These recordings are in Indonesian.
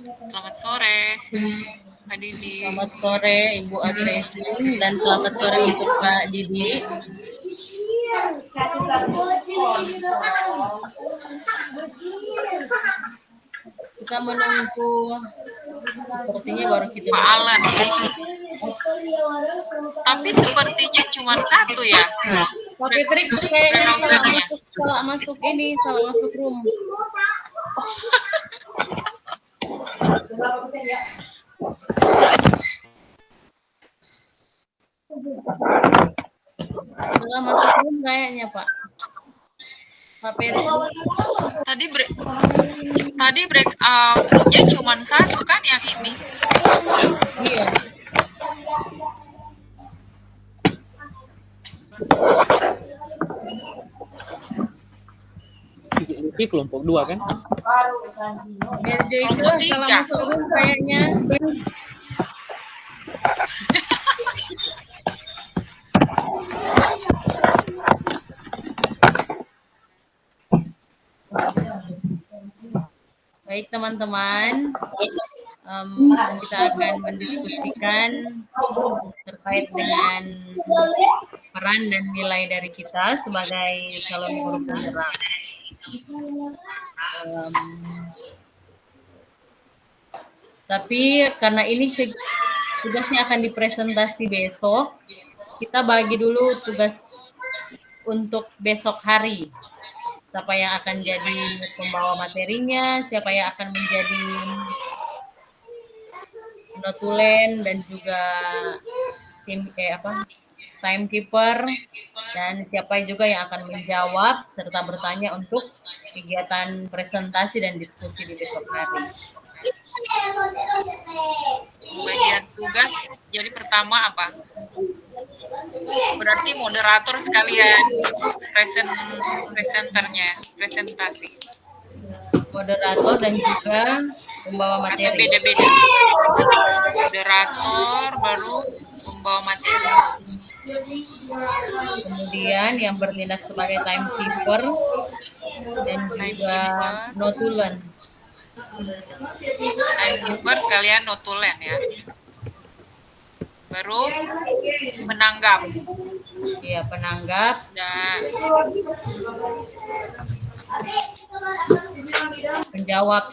Selamat sore, Pak Didi. Selamat sore Ibu Agresin dan selamat sore untuk Pak Didi. Kita menunggu, sepertinya baru kita Pak Alan. Tapi sepertinya cuma satu ya. Pak Patrick kayaknya salah masuk ini, salah masuk room. Salah masuk room kayaknya Pak. Pak Patrick. Tadi breakout roomnya cuma satu kan yang ini. Iya. Itu kelompok 2 kan? Merjo itu salah masuk room kayaknya. Baik teman-teman, kita akan mendiskusikan terkait dengan peran dan nilai dari kita sebagai calon guru penggerak. Tapi karena ini tugasnya akan dipresentasi besok, kita bagi dulu tugas untuk besok hari. Siapa yang akan jadi pembawa materinya, siapa yang akan menjadi notulen dan juga timekeeper, dan siapa juga yang akan menjawab serta bertanya untuk kegiatan presentasi dan diskusi di besok hari. Bagian tugas jadi pertama apa? Berarti moderator sekalian presenternya, presentasi. Moderator dan juga pembawa materi. Atau beda-beda. Moderator baru pembawa materi. Kemudian yang bertindak sebagai timekeeper dan juga notulen. Timekeeper sekalian notulen ya. Baru penanggap. Iya, penanggap. Dan penjawab.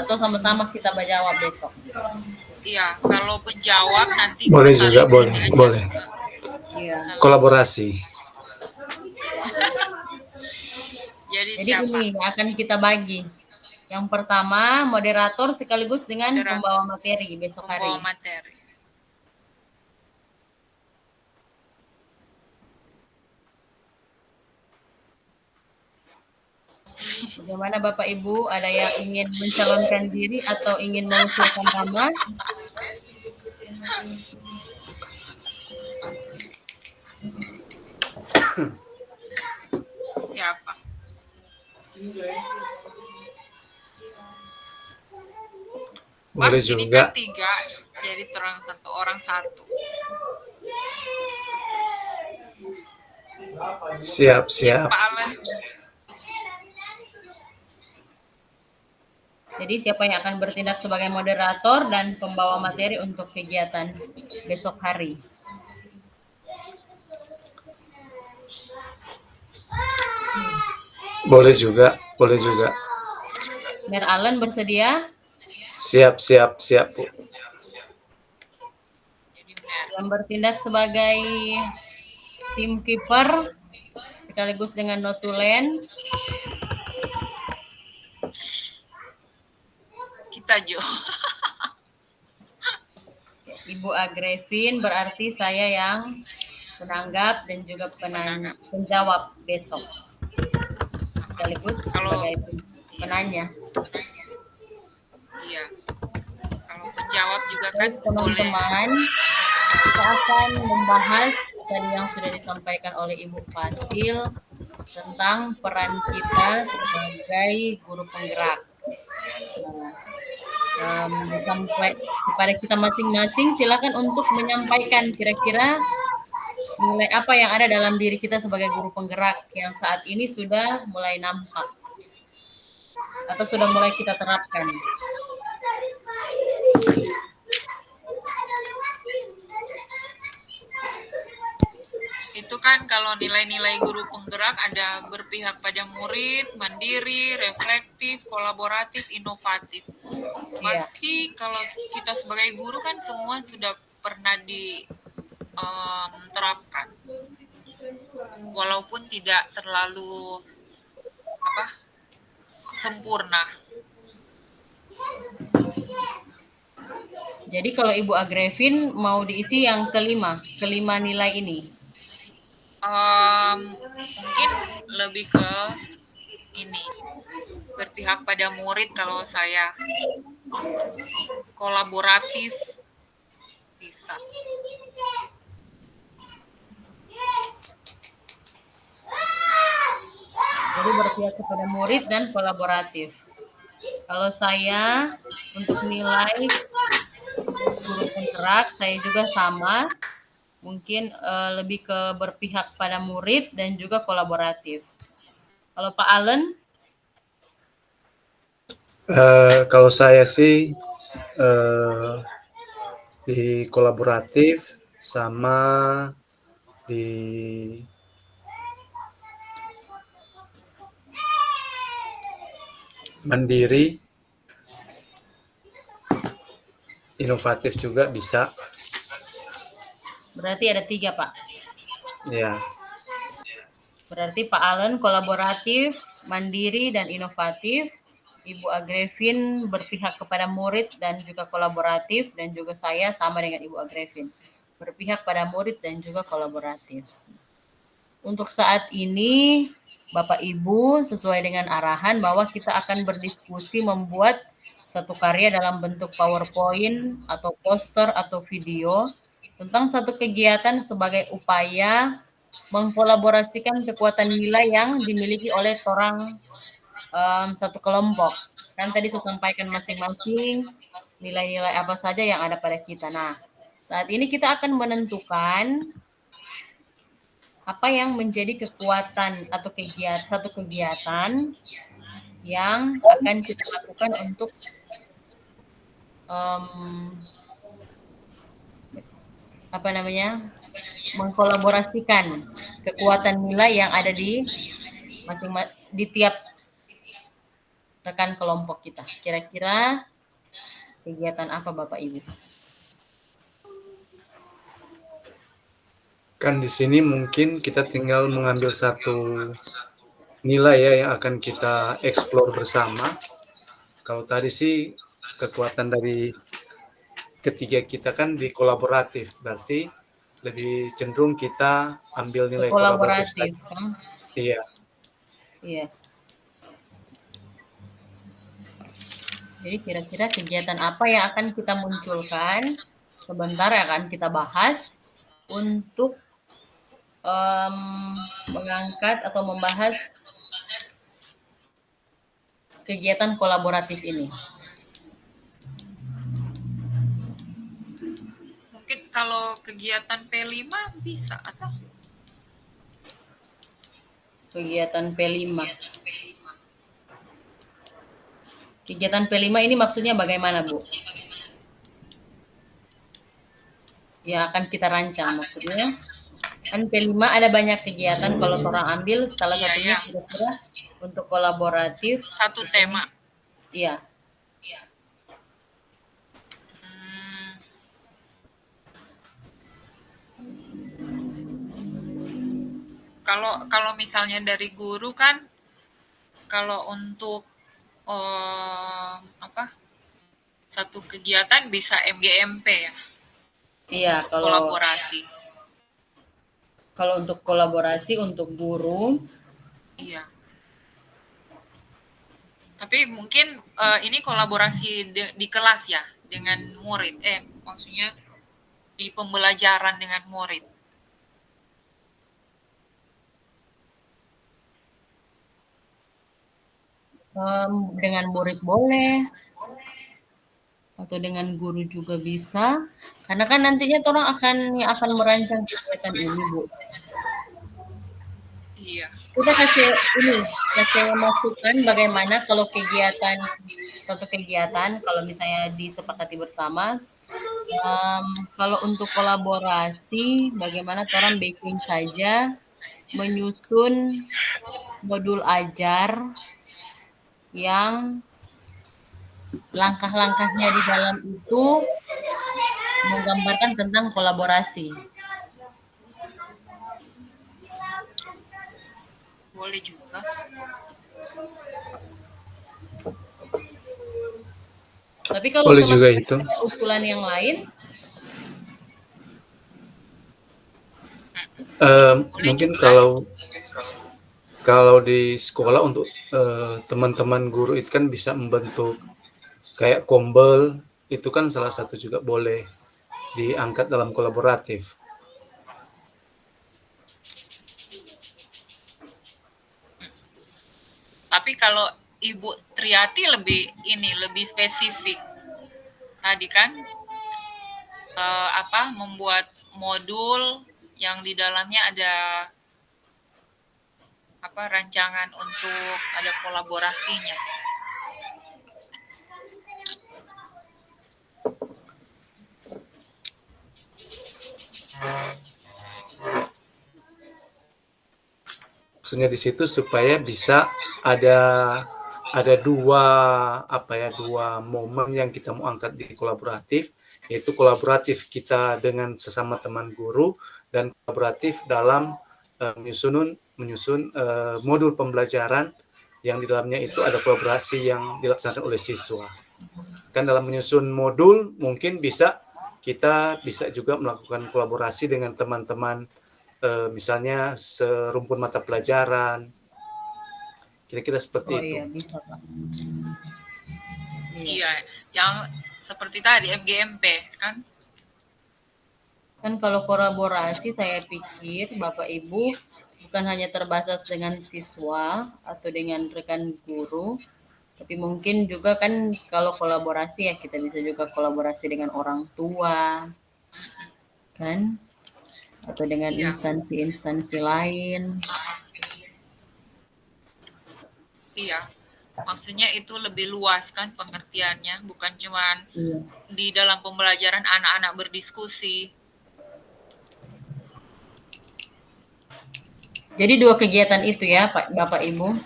Atau sama-sama kita berjawab besok. Iya, kalau penjawab nanti boleh juga, boleh. Iya. Kolaborasi. Jadi ini akan kita bagi. Yang pertama moderator sekaligus dengan pembawa materi besok hari. Pembawa materi. Bagaimana Bapak Ibu, ada yang ingin mencalonkan diri atau ingin mengusulkan nama? Siapa? Boleh Mas, juga. Ini kan 3, jadi terang orang satu. Siap. Pak Alan. Jadi siapa yang akan bertindak sebagai moderator dan pembawa materi untuk kegiatan besok hari? Boleh juga. Mer Alan bersedia? Siap, Bu. Yang bertindak sebagai timekeeper sekaligus dengan notulen. Kita Jo. Ibu Agrevin, berarti saya yang penanggap dan juga penjawab besok. Sekaligus sebagai penanya. Iya. Kalau penjawab juga kan teman-teman, kita akan membahas tadi yang sudah disampaikan oleh Ibu Fasil tentang peran kita sebagai guru penggerak. Kepada kita masing-masing silakan untuk menyampaikan kira-kira nilai apa yang ada dalam diri kita sebagai guru penggerak yang saat ini sudah mulai nampak. Atau sudah mulai kita terapkan? Itu kan kalau nilai-nilai guru penggerak ada berpihak pada murid, mandiri, reflektif, kolaboratif, inovatif. Iya. Pasti kalau kita sebagai guru kan semua sudah pernah diterapkan. Walaupun tidak terlalu sempurna. Jadi kalau Ibu Agrevin mau diisi yang kelima nilai ini. Mungkin lebih ke ini, berpihak pada murid. Kalau saya kolaboratif bisa. Jadi berpihak kepada murid dan kolaboratif. Kalau saya untuk nilai guru penggerak, saya juga sama. Mungkin lebih ke berpihak pada murid dan juga kolaboratif. Kalau Pak Allen? Kalau saya sih di kolaboratif sama di mandiri, inovatif juga bisa. Berarti ada 3, Pak. Ya. Berarti Pak Allen kolaboratif, mandiri, dan inovatif. Ibu Agrevin berpihak kepada murid dan juga kolaboratif. Dan juga saya sama dengan Ibu Agrevin. Berpihak pada murid dan juga kolaboratif. Untuk saat ini, Bapak Ibu sesuai dengan arahan bahwa kita akan berdiskusi membuat satu karya dalam bentuk PowerPoint atau poster atau video tentang satu kegiatan sebagai upaya mengkolaborasikan kekuatan nilai yang dimiliki oleh orang satu kelompok. Kan tadi saya sampaikan masing-masing nilai-nilai apa saja yang ada pada kita. Nah, saat ini kita akan menentukan apa yang menjadi kekuatan atau satu kegiatan yang akan kita lakukan untuk mengkolaborasikan kekuatan nilai yang ada di di tiap rekan kelompok kita. Kira-kira kegiatan apa Bapak Ibu? Kan di sini mungkin kita tinggal mengambil satu nilai ya yang akan kita eksplor bersama. Kalau tadi sih kekuatan dari ketiga kita kan di kolaboratif, berarti lebih cenderung kita ambil nilai kolaboratif saja. Kan? Iya. Iya. Jadi kira-kira kegiatan apa yang akan kita munculkan sebentar yang akan kita bahas untuk mengangkat atau membahas kegiatan kolaboratif ini. Mungkin kalau kegiatan P5 bisa atau? Kegiatan P5. Kegiatan P5 ini maksudnya bagaimana, Bu? Ya akan kita rancang maksudnya. Kan P5 ada banyak kegiatan kalau orang ambil salah satunya kira-kira untuk kolaboratif. Satu tema. Iya. Kalau misalnya dari guru kan, kalau untuk satu kegiatan bisa MGMP ya. Iya, kalau kolaborasi. Kalau untuk kolaborasi untuk guru, iya. Tapi mungkin ini kolaborasi di kelas ya dengan murid. Maksudnya di pembelajaran dengan murid. Dengan murid boleh, atau dengan guru juga bisa, karena kan nantinya orang akan merancang kegiatan ini, Bu. Iya. Kita kasih masukan bagaimana kalau satu kegiatan kalau misalnya disepakati bersama, kalau untuk kolaborasi bagaimana orang bikin saja menyusun modul ajar yang langkah-langkahnya di dalam itu menggambarkan tentang kolaborasi. Boleh juga. Tapi kalau Boleh juga teman-teman itu. ada usulan yang lain, Boleh Mungkin juga. kalau di sekolah untuk teman-teman guru itu kan bisa membentuk kayak kombel, itu kan salah satu juga boleh diangkat dalam kolaboratif. Tapi kalau Ibu Triati lebih spesifik. Tadi kan membuat modul yang di dalamnya ada rancangan untuk ada kolaborasinya. Maksudnya di situ supaya bisa ada dua momen yang kita mau angkat di kolaboratif, yaitu kolaboratif kita dengan sesama teman guru dan kolaboratif dalam menyusun modul pembelajaran yang di dalamnya itu ada kolaborasi yang dilaksanakan oleh siswa. Kan dalam menyusun modul mungkin kita bisa juga melakukan kolaborasi dengan teman-teman, misalnya serumpun mata pelajaran, kira-kira seperti itu. iya bisa Pak. Iya, yang seperti tadi MGMP kan. Kan kalau kolaborasi saya pikir Bapak Ibu bukan hanya terbatas dengan siswa atau dengan rekan guru, tapi mungkin juga kan kalau kolaborasi ya kita bisa juga kolaborasi dengan orang tua, kan? Atau dengan Iya. instansi-instansi lain. Iya. Maksudnya itu lebih luas kan pengertiannya, bukan cuman Iya. di dalam pembelajaran anak-anak berdiskusi. Jadi 2 kegiatan itu ya Pak Bapak Ibu.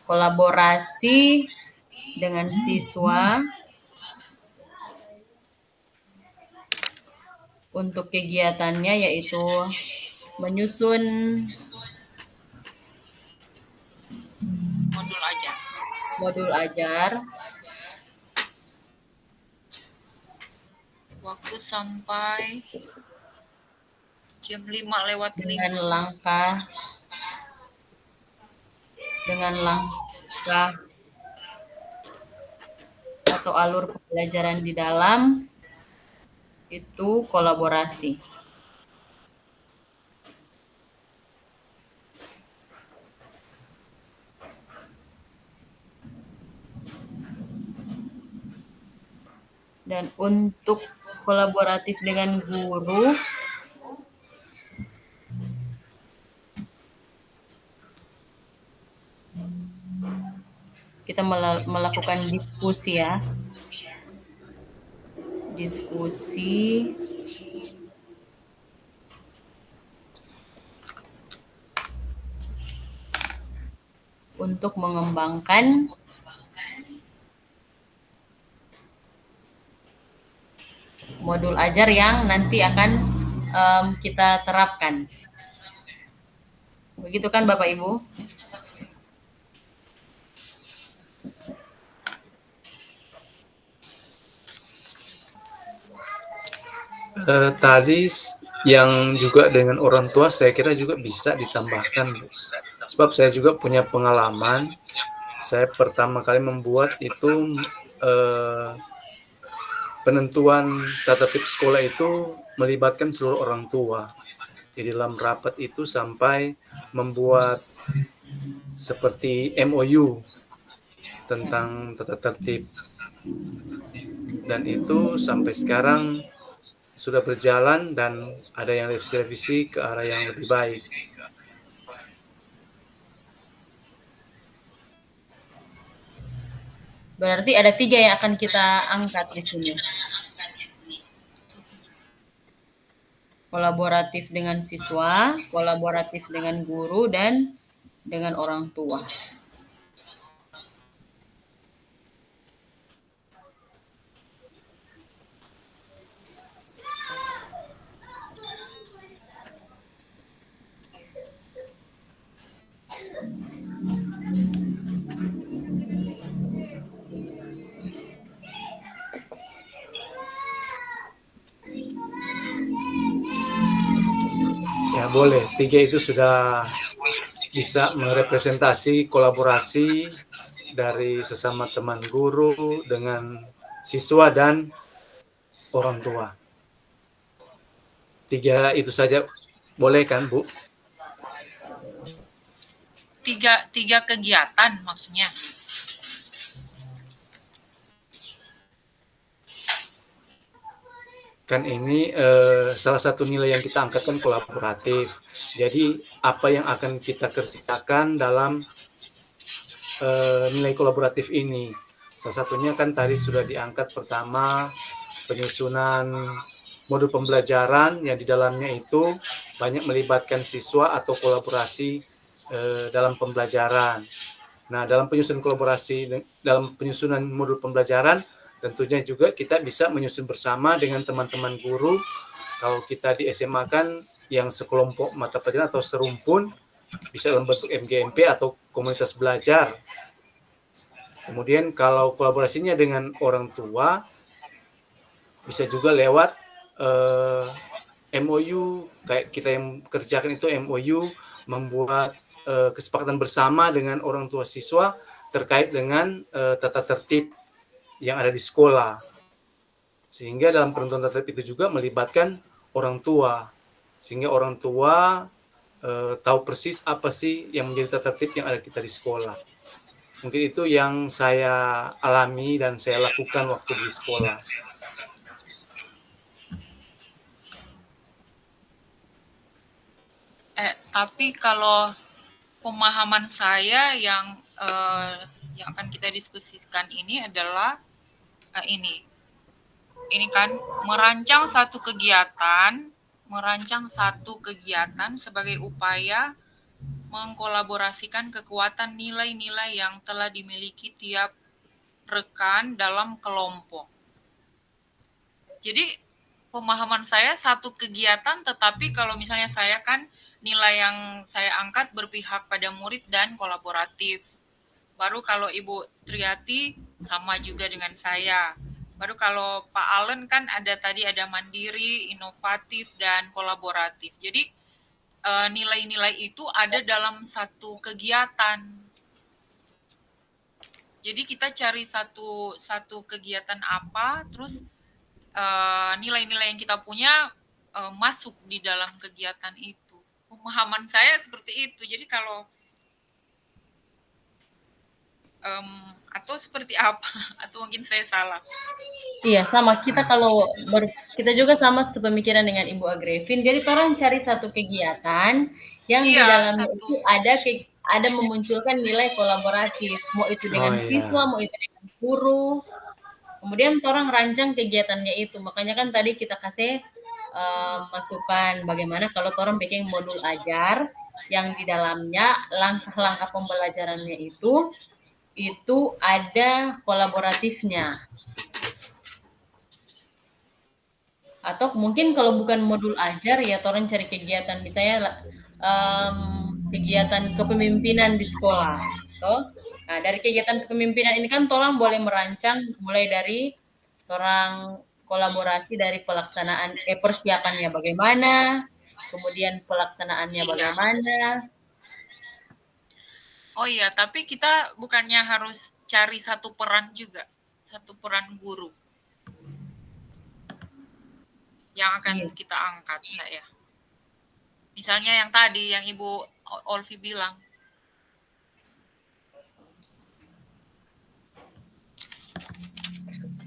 Kolaborasi dengan siswa untuk kegiatannya yaitu menyusun Modul ajar. Waktu sampai jam 5:05. dengan langkah atau alur pembelajaran di dalam itu kolaborasi. Dan untuk kolaboratif dengan guru, kita melakukan diskusi ya. Diskusi untuk mengembangkan modul ajar yang nanti akan kita terapkan. Begitu kan Bapak Ibu? Tadi yang juga dengan orang tua saya kira juga bisa ditambahkan, sebab saya juga punya pengalaman. Saya pertama kali membuat itu penentuan tata tertib sekolah itu melibatkan seluruh orang tua. Di dalam rapat itu sampai membuat seperti MOU tentang tata tertib, dan itu sampai sekarang sudah berjalan dan ada yang revisi ke arah yang lebih baik. Berarti ada 3 yang akan kita angkat di sini. Kolaboratif dengan siswa, kolaboratif dengan guru, dan dengan orang tua. Ya boleh, 3 itu sudah bisa merepresentasi kolaborasi dari sesama teman guru dengan siswa dan orang tua. 3 itu saja boleh kan, Bu? Tiga kegiatan maksudnya. Kan ini salah satu nilai yang kita angkat kan kolaboratif. Jadi apa yang akan kita kerjakan dalam nilai kolaboratif ini? Salah satunya kan tadi sudah diangkat pertama penyusunan modul pembelajaran yang di dalamnya itu banyak melibatkan siswa atau kolaborasi dalam pembelajaran. Nah, dalam penyusunan modul pembelajaran tentunya juga kita bisa menyusun bersama dengan teman-teman guru. Kalau kita di SMA kan yang sekelompok mata pelajaran atau serumpun bisa dalam bentuk MGMP atau komunitas belajar. Kemudian kalau kolaborasinya dengan orang tua bisa juga lewat MOU, kayak kita yang kerjakan itu MOU, membuat kesepakatan bersama dengan orang tua siswa terkait dengan tata tertib yang ada di sekolah. Sehingga dalam penentuan tata tertib itu juga melibatkan orang tua. Sehingga orang tua tahu persis apa sih yang menjadi tata tertib yang ada kita di sekolah. Mungkin itu yang saya alami dan saya lakukan waktu di sekolah. Tapi kalau pemahaman saya yang akan kita diskusikan ini adalah ini kan merancang satu kegiatan sebagai upaya mengkolaborasikan kekuatan nilai-nilai yang telah dimiliki tiap rekan dalam kelompok. Jadi pemahaman saya satu kegiatan, tetapi kalau misalnya saya kan nilai yang saya angkat berpihak pada murid dan kolaboratif. Baru kalau Ibu Triati sama juga dengan saya. Baru kalau Pak Allen kan ada mandiri, inovatif, dan kolaboratif. Jadi nilai-nilai itu ada dalam satu kegiatan. Jadi kita cari satu kegiatan apa, terus nilai-nilai yang kita punya masuk di dalam kegiatan itu. Pemahaman saya seperti itu. Jadi kalau atau seperti apa? Atau mungkin saya salah? Iya, sama. Kita juga sama sepemikiran dengan Ibu Agrevin. Jadi orang cari satu kegiatan yang di dalamnya itu ada memunculkan nilai kolaboratif, mau itu dengan siswa, mau itu dengan guru. Kemudian orang rancang kegiatannya itu. Makanya kan tadi kita kasih masukan bagaimana kalau orang bikin modul ajar yang di dalamnya langkah-langkah pembelajarannya itu ada kolaboratifnya. Atau mungkin kalau bukan modul ajar ya orang cari kegiatan misalnya kegiatan kepemimpinan di sekolah. Nah, dari kegiatan kepemimpinan ini kan orang boleh merancang mulai dari orang kolaborasi dari pelaksanaan persiapannya bagaimana, kemudian pelaksanaannya bagaimana. Oh iya, tapi kita bukannya harus cari satu peran juga, satu peran guru yang akan kita angkat, enggak ya? Misalnya yang tadi yang Ibu Olvi bilang.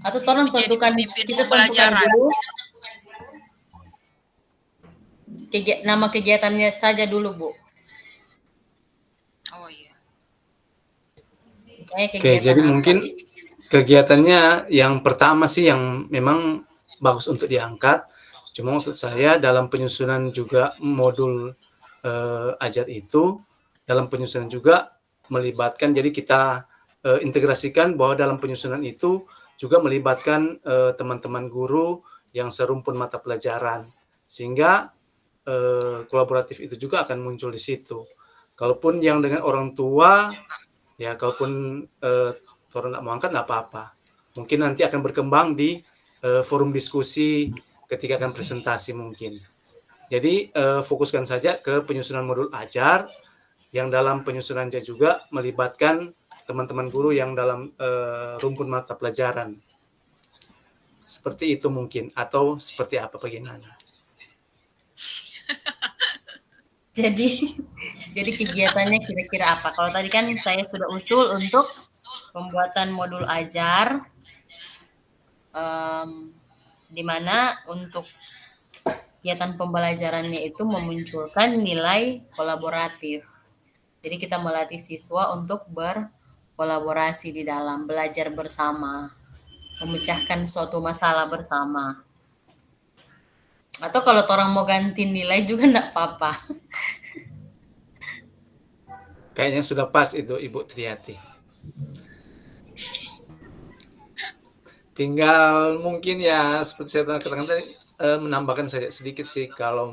Atau orang tentukan kita tentukan dulu nama kegiatannya saja dulu, Bu. Oh iya. Oke, jadi mungkin Kegiatannya yang pertama sih yang memang bagus untuk diangkat, cuma maksud saya dalam penyusunan juga modul ajar itu, dalam penyusunan juga melibatkan, jadi kita integrasikan bahwa dalam penyusunan itu juga melibatkan teman-teman guru yang serumpun mata pelajaran, sehingga kolaboratif itu juga akan muncul di situ. Kalaupun yang dengan orang tua, ya kalaupun orang nggak mau angkat nggak apa-apa. Mungkin nanti akan berkembang di forum diskusi ketika akan presentasi mungkin. Jadi fokuskan saja ke penyusunan modul ajar, yang dalam penyusunan juga melibatkan teman-teman guru yang dalam rumpun mata pelajaran. Seperti itu mungkin, atau seperti apa, bagaimana? Jadi kegiatannya kira-kira apa? Kalau tadi kan saya sudah usul untuk pembuatan modul ajar, di mana untuk kegiatan pembelajarannya itu memunculkan nilai kolaboratif. Jadi kita melatih siswa untuk berkolaborasi di dalam belajar bersama, memecahkan suatu masalah bersama. Atau kalau orang mau ganti nilai juga enggak apa-apa. Kayaknya sudah pas itu Ibu Triati. Tinggal mungkin ya seperti saya katakan tadi, menambahkan saja sedikit sih, kalau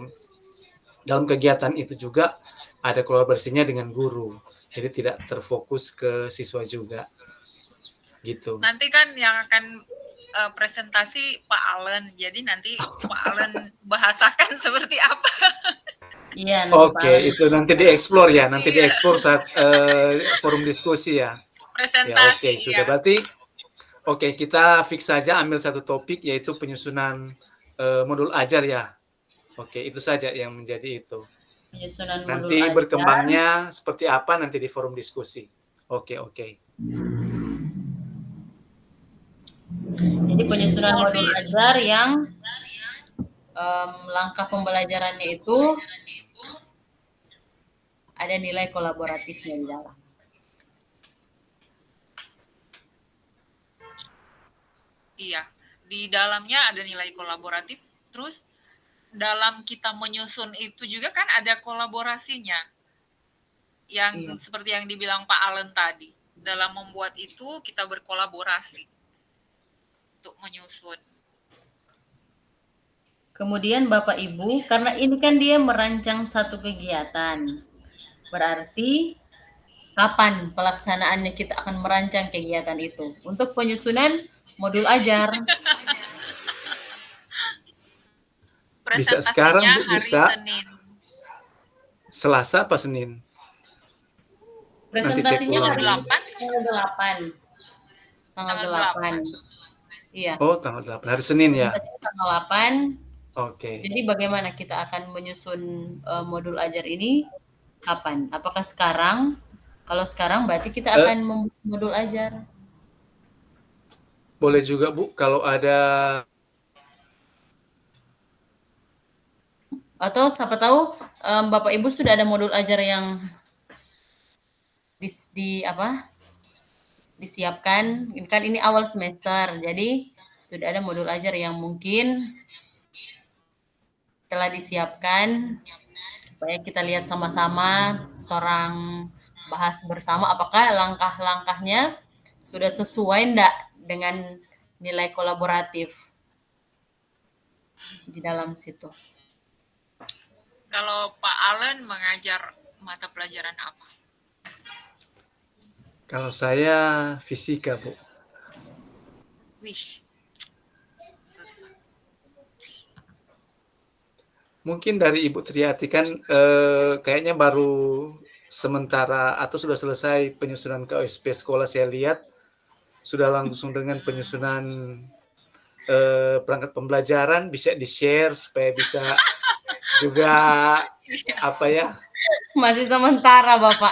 dalam kegiatan itu juga ada kolaborasinya dengan guru, jadi tidak terfokus ke siswa juga, gitu. Nanti kan yang akan presentasi Pak Allen, jadi nanti Pak Allen bahasakan seperti apa. Iya. Oke, itu nanti dieksplor ya, nanti dieksplor saat forum diskusi ya. Presentasi. Ya, oke, sudah berarti. Oke, kita fix saja ambil satu topik, yaitu penyusunan modul ajar ya. Oke, itu saja yang menjadi itu. Penyusunan Nanti modul berkembangnya ajar seperti apa nanti di forum diskusi. Oke. Jadi penyusunan modul ajar yang langkah pembelajarannya itu ada nilai kolaboratifnya di dalam. Iya, di dalamnya ada nilai kolaboratif, terus dalam kita menyusun itu juga kan ada kolaborasinya. Yang seperti yang dibilang Pak Allen tadi, dalam membuat itu kita berkolaborasi untuk menyusun. Kemudian Bapak Ibu, karena ini kan dia merancang satu kegiatan, berarti kapan pelaksanaannya kita akan merancang kegiatan itu? Untuk penyusunan modul ajar. Bisa sekarang, Bu, hari bisa. Senin. Selasa apa Senin? Presentasinya hari tanggal 8. Iya. Oh, tanggal 8. Hari Senin ya. Tanggal 8. Oke. Jadi bagaimana kita akan menyusun modul ajar ini? Kapan? Apakah sekarang? Kalau sekarang berarti kita akan membuat modul ajar. Boleh juga, Bu, kalau ada. Atau siapa tahu Bapak Ibu sudah ada modul ajar yang disiapkan. Kan ini awal semester, jadi sudah ada modul ajar yang mungkin telah disiapkan supaya kita lihat sama-sama, orang bahas bersama apakah langkah-langkahnya sudah sesuai enggak dengan nilai kolaboratif di dalam situ. Kalau Pak Allen mengajar mata pelajaran apa? Kalau saya fisika, Bu. Wih. Mungkin dari Ibu Triati kan kayaknya baru sementara atau sudah selesai penyusunan KOSP sekolah, saya lihat sudah langsung dengan penyusunan perangkat pembelajaran, bisa di-share supaya bisa juga apa ya? Masih sementara, Bapak.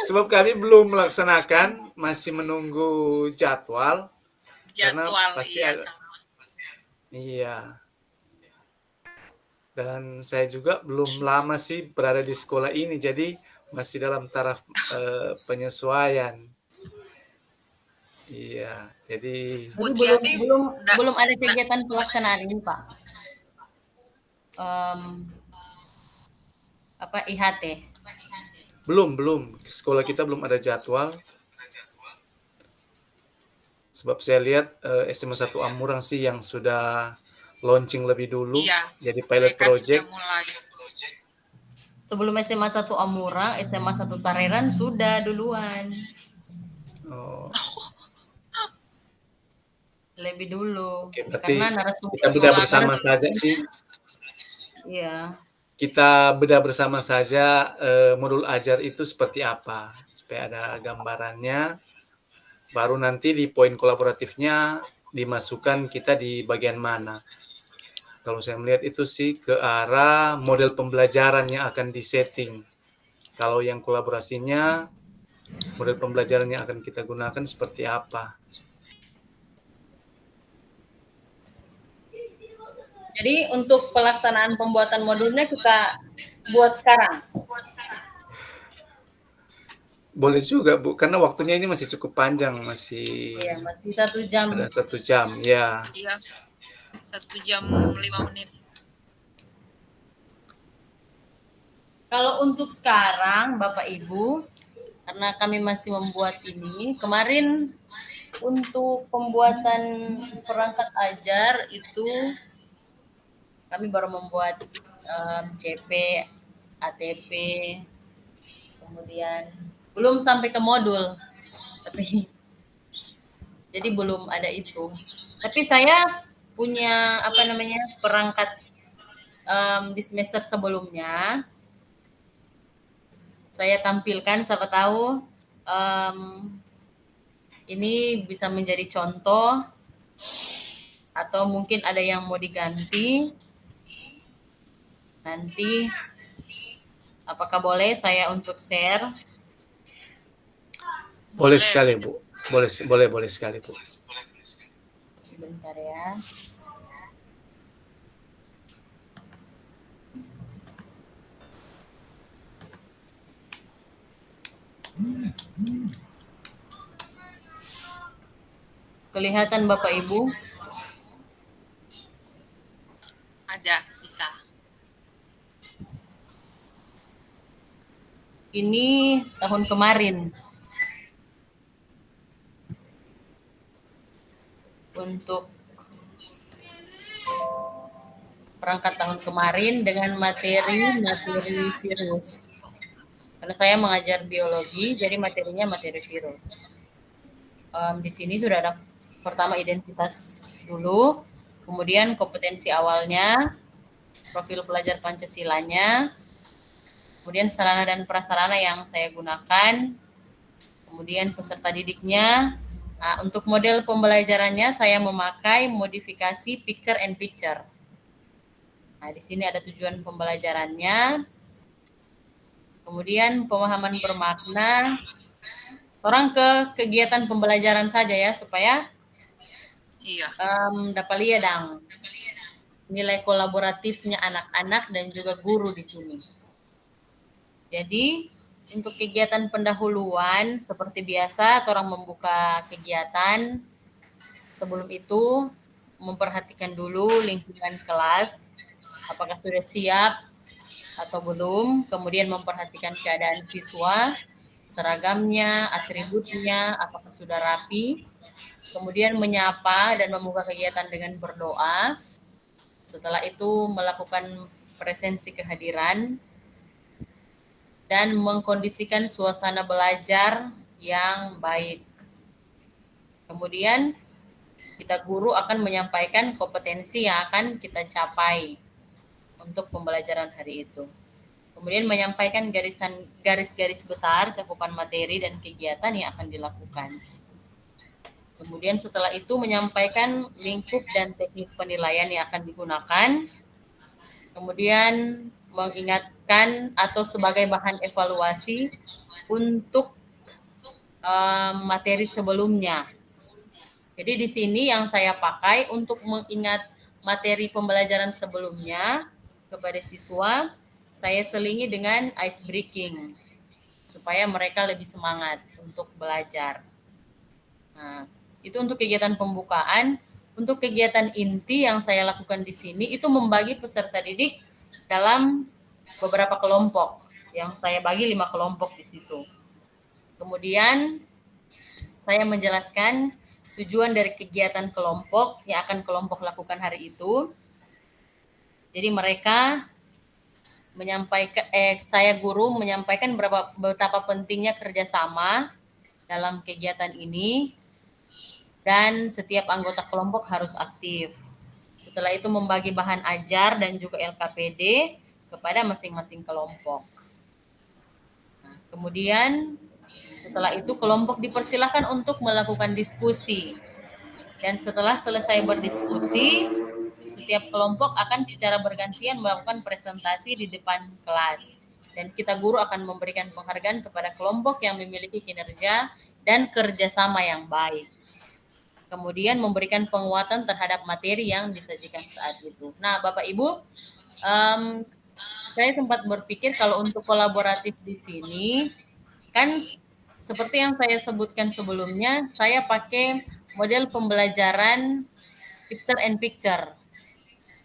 Sebab kami belum melaksanakan, masih menunggu jadwal. Karena pasti ada. Iya. Dan saya juga belum lama sih berada di sekolah ini, jadi masih dalam taraf penyesuaian. Iya, jadi Bu Jadi belum Triati, belum nggak, belum ada nggak, kegiatan pelaksanaan ini, Pak. Apa IHT? belum. Sekolah kita belum ada jadwal. Sebab saya lihat SMA 1 Amurang sih yang sudah launching lebih dulu, iya, jadi pilot mereka sudah project. mulai. Sebelum SMA 1 Amurang, SMA 1 Tareran sudah duluan. Oh, Lebih dulu. oke, berarti Karena narasumber kita bedah bersama saja narasumbernya sih. iya. Kita bedah bersama saja modul ajar itu seperti apa, supaya ada gambarannya. Baru nanti di poin kolaboratifnya dimasukkan kita di bagian mana. Kalau saya melihat itu sih ke arah model pembelajaran yang akan disetting. Kalau yang kolaborasinya, model pembelajaran yang akan kita gunakan seperti apa. Jadi untuk pelaksanaan pembuatan modulnya kita buat sekarang. Boleh juga Bu, karena waktunya ini masih cukup panjang, masih Iya, masih 1 jam. ada 1 jam. Ya, Iya, 1 jam 5 menit. Kalau untuk sekarang, Bapak Ibu, karena kami masih membuat ini, kemarin untuk pembuatan perangkat ajar itu kami baru membuat CP, ATP, kemudian belum sampai ke modul, tapi jadi belum ada itu. Tapi saya punya perangkat di semester sebelumnya. Saya tampilkan, siapa tahu ini bisa menjadi contoh atau mungkin ada yang mau diganti. Nanti apakah boleh saya untuk share? boleh sekali Bu. Boleh sekali Bu. Sebentar ya. Kelihatan Bapak Ibu? Ada, bisa. Ini tahun kemarin. Untuk perangkat tahun kemarin dengan materi virus. Karena saya mengajar biologi, jadi materinya materi virus. Di sini sudah ada pertama identitas dulu, kemudian kompetensi awalnya, profil pelajar Pancasilanya, kemudian sarana dan prasarana yang saya gunakan, kemudian peserta didiknya. Nah, untuk model pembelajarannya saya memakai modifikasi picture and picture. Nah, di sini ada tujuan pembelajarannya. Kemudian pemahaman bermakna. Orang ke kegiatan pembelajaran saja ya, supaya Iya. dapat lihat dong nilai kolaboratifnya anak-anak dan juga guru di sini. Jadi untuk kegiatan pendahuluan seperti biasa, orang membuka kegiatan. Sebelum itu memperhatikan dulu lingkungan kelas, apakah sudah siap atau belum. Kemudian memperhatikan keadaan siswa, seragamnya, atributnya, apakah sudah rapi. Kemudian menyapa dan membuka kegiatan dengan berdoa. Setelah itu melakukan presensi kehadiran dan mengkondisikan suasana belajar yang baik. Kemudian kita guru akan menyampaikan kompetensi yang akan kita capai untuk pembelajaran hari itu. Kemudian menyampaikan garis-garis besar cakupan materi dan kegiatan yang akan dilakukan. Kemudian setelah itu menyampaikan lingkup dan teknik penilaian yang akan digunakan. Kemudian mengingatkan atau sebagai bahan evaluasi untuk materi sebelumnya. Jadi di sini yang saya pakai untuk mengingat materi pembelajaran sebelumnya kepada siswa, saya selingi dengan ice breaking supaya mereka lebih semangat untuk belajar. Nah, itu untuk kegiatan pembukaan. Untuk kegiatan inti yang saya lakukan di sini itu membagi peserta didik dalam beberapa kelompok. Yang saya bagi 5 kelompok di situ. Kemudian saya menjelaskan tujuan dari kegiatan kelompok yang akan kelompok lakukan hari itu. Jadi mereka menyampaikan, saya guru menyampaikan betapa pentingnya kerjasama dalam kegiatan ini, dan setiap anggota kelompok harus aktif. Setelah itu membagi bahan ajar dan juga LKPD kepada masing-masing kelompok. Nah, kemudian setelah itu kelompok dipersilakan untuk melakukan diskusi. Dan setelah selesai berdiskusi, setiap kelompok akan secara bergantian melakukan presentasi di depan kelas. Dan kita guru akan memberikan penghargaan kepada kelompok yang memiliki kinerja dan kerjasama yang baik. Kemudian memberikan penguatan terhadap materi yang disajikan saat itu. Nah, Bapak Ibu, saya sempat berpikir kalau untuk kolaboratif di sini, kan seperti yang saya sebutkan sebelumnya, saya pakai model pembelajaran picture and picture.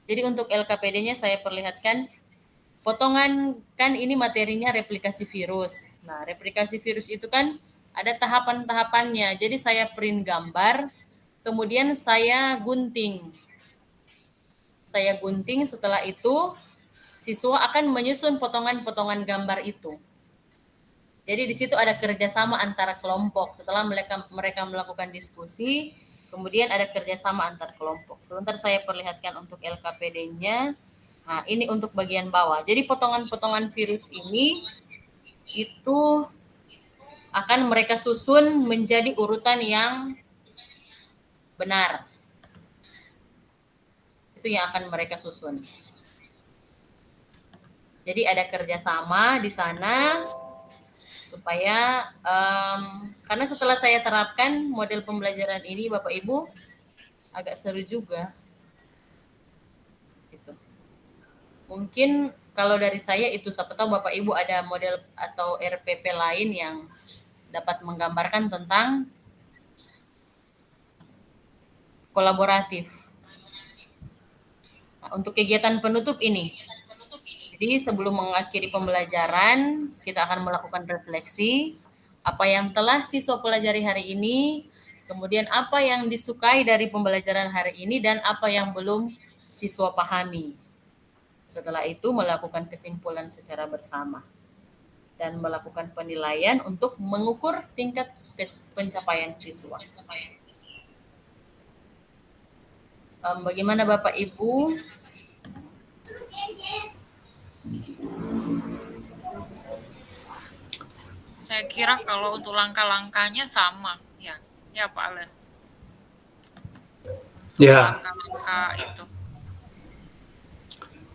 Jadi untuk LKPD-nya saya perlihatkan potongan, kan ini materinya replikasi virus. Nah, replikasi virus itu kan ada tahapan-tahapannya. Jadi saya print gambar, kemudian saya gunting. Setelah itu siswa akan menyusun potongan-potongan gambar itu. Jadi di situ ada kerjasama antara kelompok. Setelah mereka melakukan diskusi, kemudian ada kerjasama antar kelompok. Sebentar saya perlihatkan untuk LKPD-nya. Nah, ini untuk bagian bawah. Jadi potongan-potongan virus ini itu akan mereka susun menjadi urutan yang benar. Itu yang akan mereka susun. Jadi ada kerjasama di sana supaya karena setelah saya terapkan model pembelajaran ini, Bapak Ibu, agak seru juga. Gitu. Mungkin kalau dari saya itu, siapa tahu Bapak Ibu ada model atau RPP lain yang dapat menggambarkan tentang kolaboratif. Nah, untuk kegiatan penutup ini, jadi sebelum mengakhiri pembelajaran, kita akan melakukan refleksi apa yang telah siswa pelajari hari ini, kemudian apa yang disukai dari pembelajaran hari ini, dan apa yang belum siswa pahami. Setelah itu melakukan kesimpulan secara bersama dan melakukan penilaian untuk mengukur tingkat pencapaian siswa. Bagaimana Bapak Ibu? Saya kira kalau untuk langkah-langkahnya sama, ya Pak Alen. Untuk langkah-langkah itu.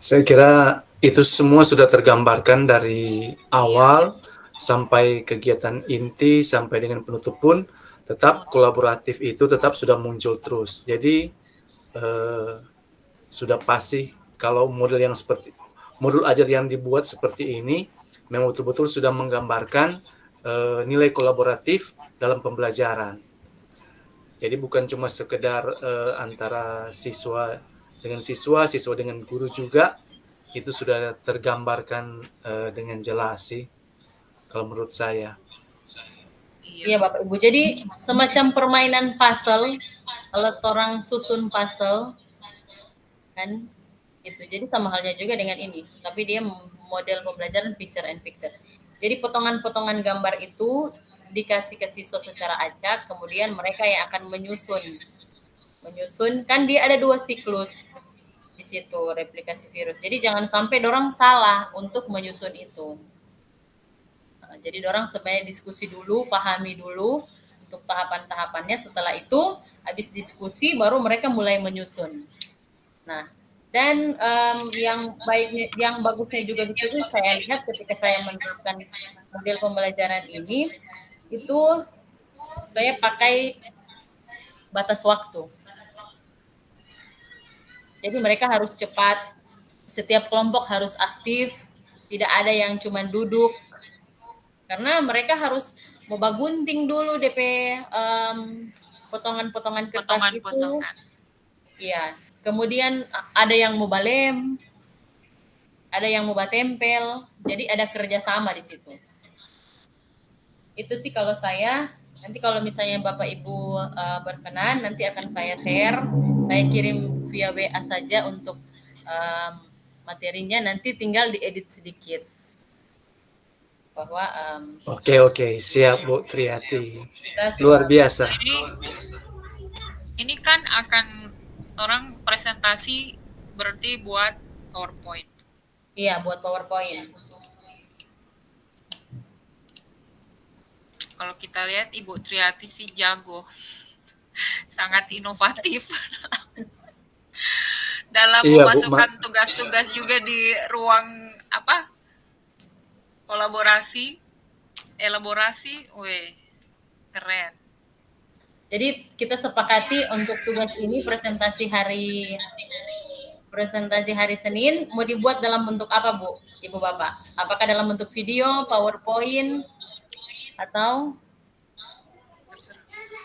Saya kira itu semua sudah tergambarkan dari awal sampai kegiatan inti sampai dengan penutup pun tetap kolaboratif itu tetap sudah muncul terus. Jadi sudah pasti kalau model ajar yang dibuat seperti ini memang betul-betul sudah menggambarkan nilai kolaboratif dalam pembelajaran. Jadi bukan cuma sekedar antara siswa dengan guru juga, itu sudah tergambarkan dengan jelas sih kalau menurut saya. Iya Bapak Ibu, jadi semacam permainan puzzle, kalau orang susun puzzle kan gitu. Jadi sama halnya juga dengan ini, tapi dia model pembelajaran picture and picture. Jadi potongan-potongan gambar itu dikasih ke siswa secara acak, kemudian mereka yang akan menyusun kan dia ada 2 siklus di situ replikasi virus. Jadi jangan sampai dorang salah untuk menyusun itu. Jadi dorang sebaiknya diskusi dulu, pahami dulu untuk tahapan-tahapannya. Setelah itu habis diskusi baru mereka mulai menyusun. Nah, dan yang bagusnya juga di situ saya lihat ketika saya menerapkan model pembelajaran ini, itu saya pakai batas waktu. Jadi mereka harus cepat, setiap kelompok harus aktif, tidak ada yang cuma duduk. Karena mereka harus mau bagunting dulu DP potongan-potongan kertas itu. Potongan-potongan. Iya. Kemudian ada yang mau balem, ada yang mau batempel, jadi ada kerjasama di situ. Itu sih kalau saya. Nanti kalau misalnya Bapak Ibu berkenan, nanti akan saya share, saya kirim via WA saja untuk materinya, nanti tinggal diedit sedikit. Bahwa Oke, siap Bu Triati. Luar biasa. Ini kan akan orang presentasi berarti buat PowerPoint. Iya, buat PowerPoint. Kalau kita lihat Ibu Triati sih jago, sangat inovatif dalam memasukkan tugas-tugas juga di ruang elaborasi, keren. Jadi kita sepakati untuk tugas ini presentasi hari Senin mau dibuat dalam bentuk apa Bu, Ibu Bapak? Apakah dalam bentuk video, PowerPoint, atau?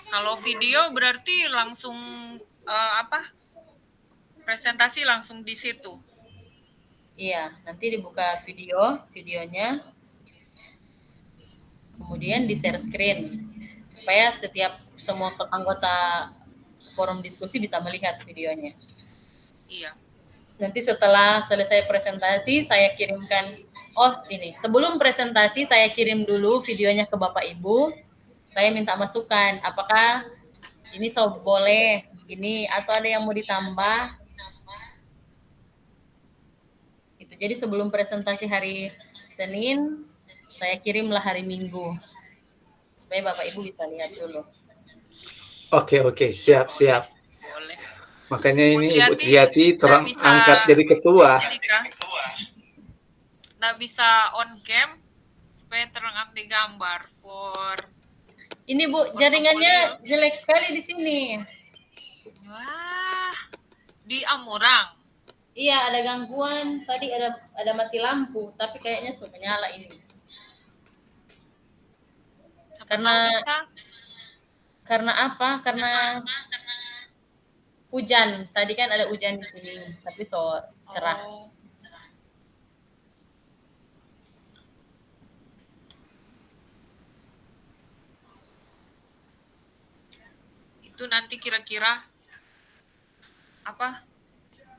Kalau video berarti langsung presentasi langsung di situ. Iya, nanti dibuka videonya, kemudian di share screen supaya semua anggota forum diskusi bisa melihat videonya. Iya. Nanti setelah selesai presentasi saya kirimkan. Sebelum presentasi saya kirim dulu videonya ke Bapak Ibu. Saya minta masukan, apakah ini boleh begini atau ada yang mau ditambah. Itu. Jadi sebelum presentasi hari Senin, saya kirimlah hari Minggu supaya Bapak Ibu bisa lihat dulu. Oke, siap. Boleh. Makanya ini Ibu Triati terangkat jadi ketua. Nggak bisa on cam supaya terangkat di gambar Ini Bu, jaringannya jelek sekali di sini. Wah, di Amurang. Iya, ada gangguan. Tadi ada mati lampu, tapi kayaknya sudah menyala ini. Karena apa? Karena hujan. Tadi kan ada hujan di sini, tapi cerah. Itu nanti kira-kira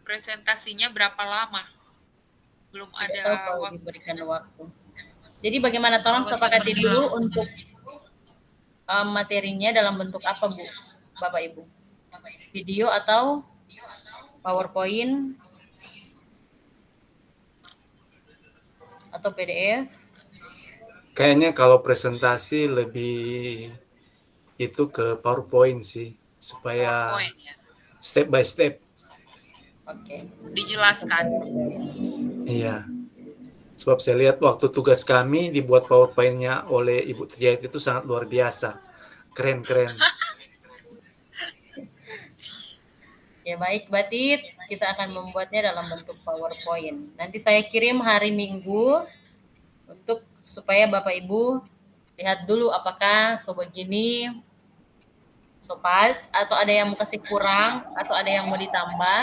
presentasinya berapa lama? Belum ada waktu. Diberikan waktu. Jadi bagaimana tolong sepakati dulu untuk materinya dalam bentuk apa Bu, Bapak Ibu? Video atau PowerPoint atau PDF? Kayaknya kalau presentasi lebih itu ke PowerPoint sih, supaya step by step. Oke. Dijelaskan. Iya. Sebab saya lihat waktu tugas kami dibuat PowerPoint-nya oleh Ibu Triati itu sangat luar biasa. Keren. Ya baik, Batit. Kita akan membuatnya dalam bentuk PowerPoint. Nanti saya kirim hari Minggu supaya Bapak Ibu lihat dulu apakah begini, pas, atau ada yang mau kasih kurang, atau ada yang mau ditambah.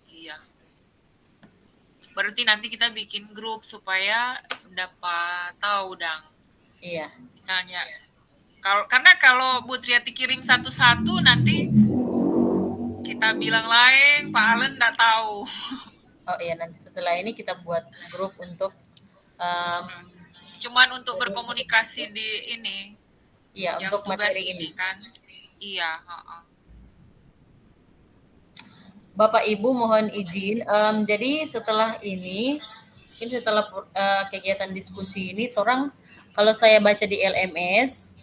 Iya. Berarti nanti kita bikin grup supaya dapat tahu, Dang. Iya. Misalnya, karena kalau Bu Triati kirim satu-satu nanti kita bilang lain, Pak Allen nggak tahu. Oh iya, nanti setelah ini kita buat grup untuk cuman untuk berkomunikasi di ini. Iya, untuk materi ini kan. Iya, Bapak Ibu mohon izin. Jadi setelah ini, mungkin setelah kegiatan diskusi ini, kalau saya baca di LMS,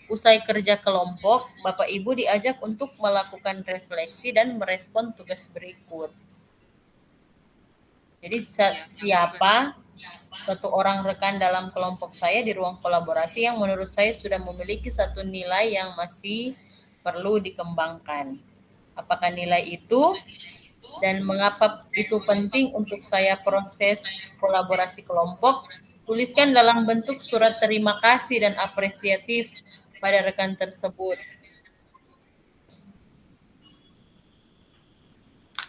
usai kerja kelompok, Bapak Ibu diajak untuk melakukan refleksi dan merespon tugas berikut. Jadi siapa satu orang rekan dalam kelompok saya di ruang kolaborasi yang menurut saya sudah memiliki satu nilai yang masih perlu dikembangkan. Apakah nilai itu dan mengapa itu penting untuk saya proses kolaborasi kelompok Tuliskan dalam bentuk surat terima kasih dan apresiatif pada rekan tersebut.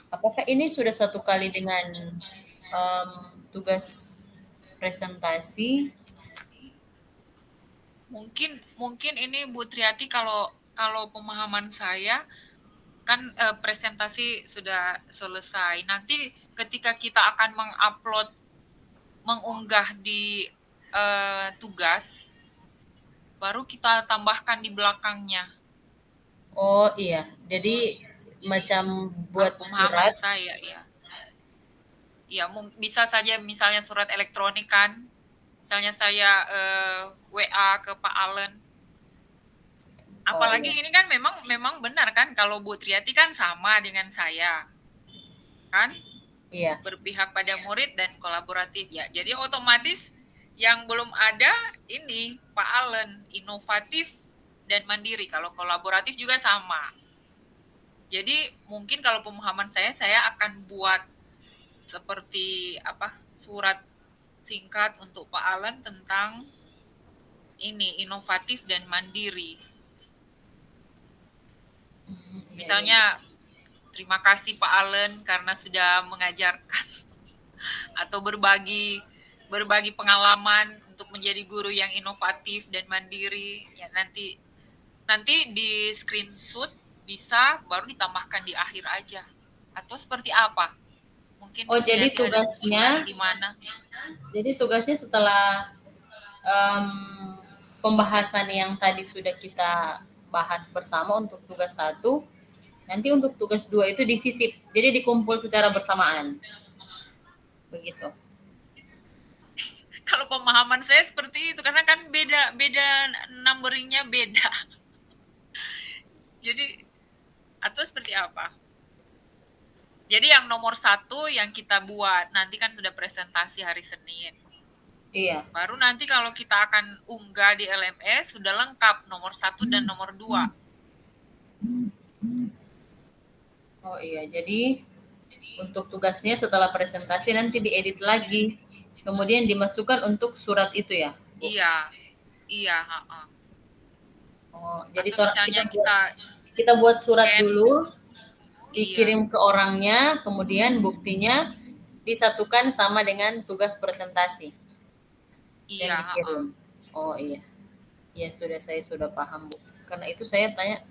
Apakah ini sudah satu kali dengan tugas presentasi? Mungkin ini Bu Triati, kalau pemahaman saya kan presentasi sudah selesai. Nanti ketika kita akan mengunggah di tugas, baru kita tambahkan di belakangnya. Oh iya, jadi macam buat pemahaman surat. Saya ya. Ya, bisa saja misalnya surat elektronik kan. Misalnya saya WA ke Pak Allen. Apalagi ini kan memang benar kan, kalau Bu Triati kan sama dengan saya. Kan? Iya. Berpihak pada murid dan kolaboratif ya. Jadi otomatis yang belum ada ini Pak Allen, inovatif dan mandiri. Kalau kolaboratif juga sama. Jadi mungkin kalau pemahaman saya akan buat seperti surat singkat untuk Pak Allen tentang ini inovatif dan mandiri. Misalnya terima kasih Pak Allen karena sudah mengajarkan atau berbagi pengalaman untuk menjadi guru yang inovatif dan mandiri. Ya, nanti di screenshot bisa baru ditambahkan di akhir aja. Atau seperti apa? Mungkin jadi tugasnya di mana? Jadi tugasnya setelah pembahasan yang tadi sudah kita bahas bersama untuk tugas 1, nanti untuk tugas 2 itu disisip, jadi dikumpul secara bersamaan. Begitu. Kalau pemahaman saya seperti itu, karena kan beda numberingnya beda. Jadi atau seperti apa? Jadi yang nomor 1 yang kita buat nanti kan sudah presentasi hari Senin. Iya. Baru nanti kalau kita akan unggah di LMS sudah lengkap nomor 1 dan nomor 2. Oh iya, jadi untuk tugasnya setelah presentasi nanti diedit lagi, kemudian dimasukkan untuk surat itu ya? Bu? Iya. Oh, jadi kita buat surat dulu, dikirim ke orangnya, kemudian buktinya disatukan sama dengan tugas presentasi. Iya. Dikirim. Oh iya, ya saya sudah paham Bu. Karena itu saya tanya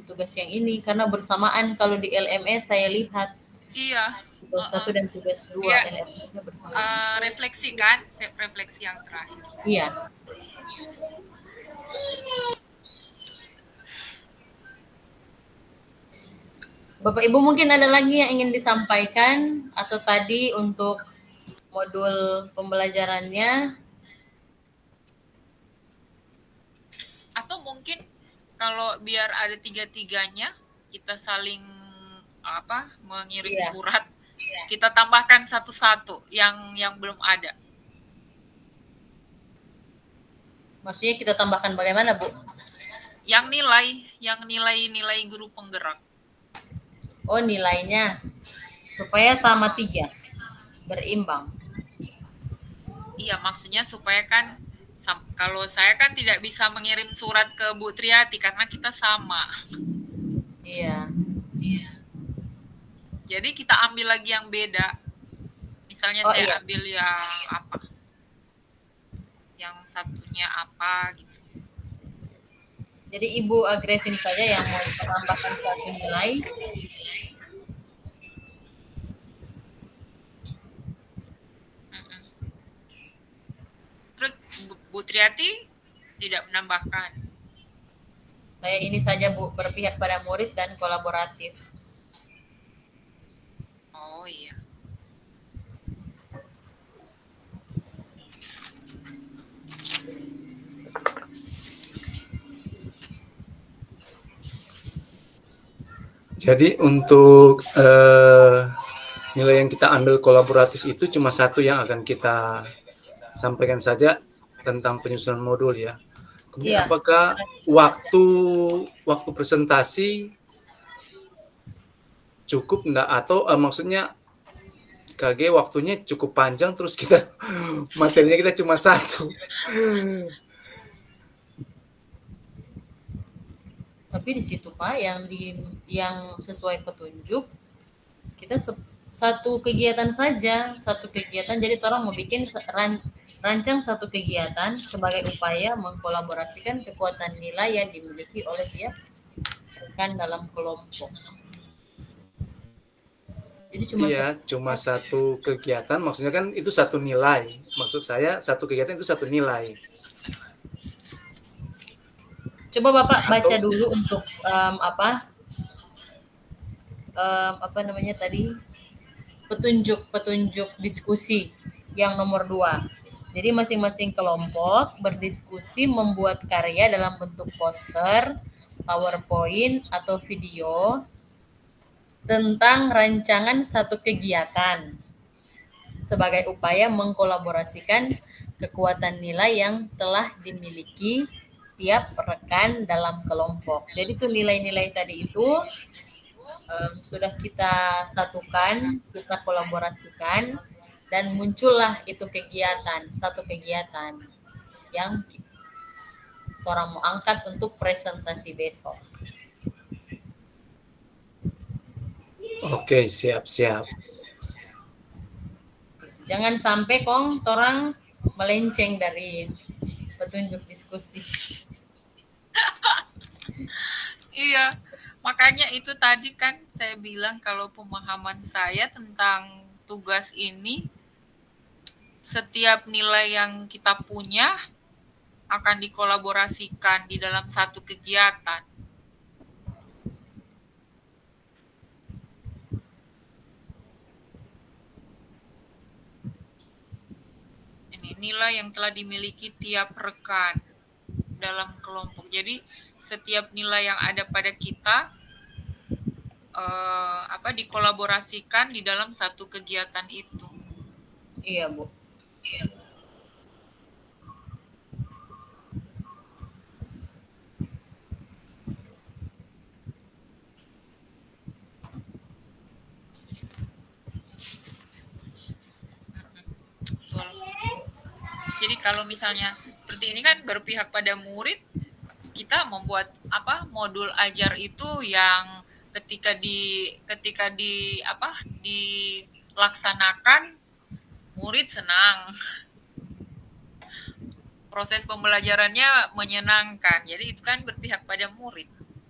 tugas yang ini karena bersamaan. Kalau di LMS saya lihat. Iya. Tugas 1 dan tugas 2 LMS-nya bersamaan. Refleksi kan, refleksi yang terakhir. Iya. Bapak Ibu mungkin ada lagi yang ingin disampaikan atau tadi untuk modul pembelajarannya? Atau mungkin kalau biar ada tiga-tiganya kita saling mengirim surat, kita tambahkan satu-satu yang belum ada. Maksudnya kita tambahkan bagaimana, Bu? Yang nilai guru penggerak. Oh, nilainya supaya sama 3, berimbang. Iya, maksudnya supaya kan kalau saya kan tidak bisa mengirim surat ke Bu Triati karena kita sama. Iya. Jadi kita ambil lagi yang beda. Misalnya saya ambil yang apa? Yang satunya apa gitu. Jadi Ibu Agrevin saja yang mau menambahkan satu nilai. Terus Bu Triati tidak menambahkan. Saya ini saja Bu, berpihak pada murid dan kolaboratif. Oh iya. Jadi untuk nilai yang kita ambil kolaboratif itu cuma 1 yang akan kita sampaikan saja tentang penyusunan modul ya. Kemudian apakah waktu presentasi cukup enggak, atau maksudnya IKG waktunya cukup panjang, terus kita materinya kita cuma satu. Tapi di situ Pak yang sesuai petunjuk kita satu kegiatan saja, satu kegiatan. Jadi orang mau bikin rancang satu kegiatan sebagai upaya mengkolaborasikan kekuatan nilai yang dimiliki oleh tiap rekan dalam kelompok. Jadi cuma satu kegiatan, maksudnya kan itu satu nilai. Maksud saya satu kegiatan itu satu nilai. Coba Bapak baca dulu untuk apa namanya tadi, petunjuk diskusi yang nomor 2. Jadi masing-masing kelompok berdiskusi membuat karya dalam bentuk poster, PowerPoint, atau video tentang rancangan satu kegiatan sebagai upaya mengkolaborasikan kekuatan nilai yang telah dimiliki tiap rekan dalam kelompok. Jadi itu nilai-nilai tadi itu sudah kita satukan, kita kolaborasikan, dan muncullah itu kegiatan, satu kegiatan yang orang mau angkat untuk presentasi besok. Oke, siap. Jangan sampai orang melenceng dari petunjuk diskusi. Iya, makanya itu tadi kan saya bilang kalau pemahaman saya tentang tugas ini, setiap nilai yang kita punya akan dikolaborasikan di dalam satu kegiatan. Ini nilai yang telah dimiliki tiap rekan dalam kelompok. Jadi setiap nilai yang ada pada kita dikolaborasikan di dalam satu kegiatan itu. Iya, Bu. Iya. Jadi kalau misalnya seperti ini kan berpihak pada murid, kita membuat modul ajar itu yang ketika dilaksanakan murid senang. Proses pembelajarannya menyenangkan. Jadi itu kan berpihak pada murid.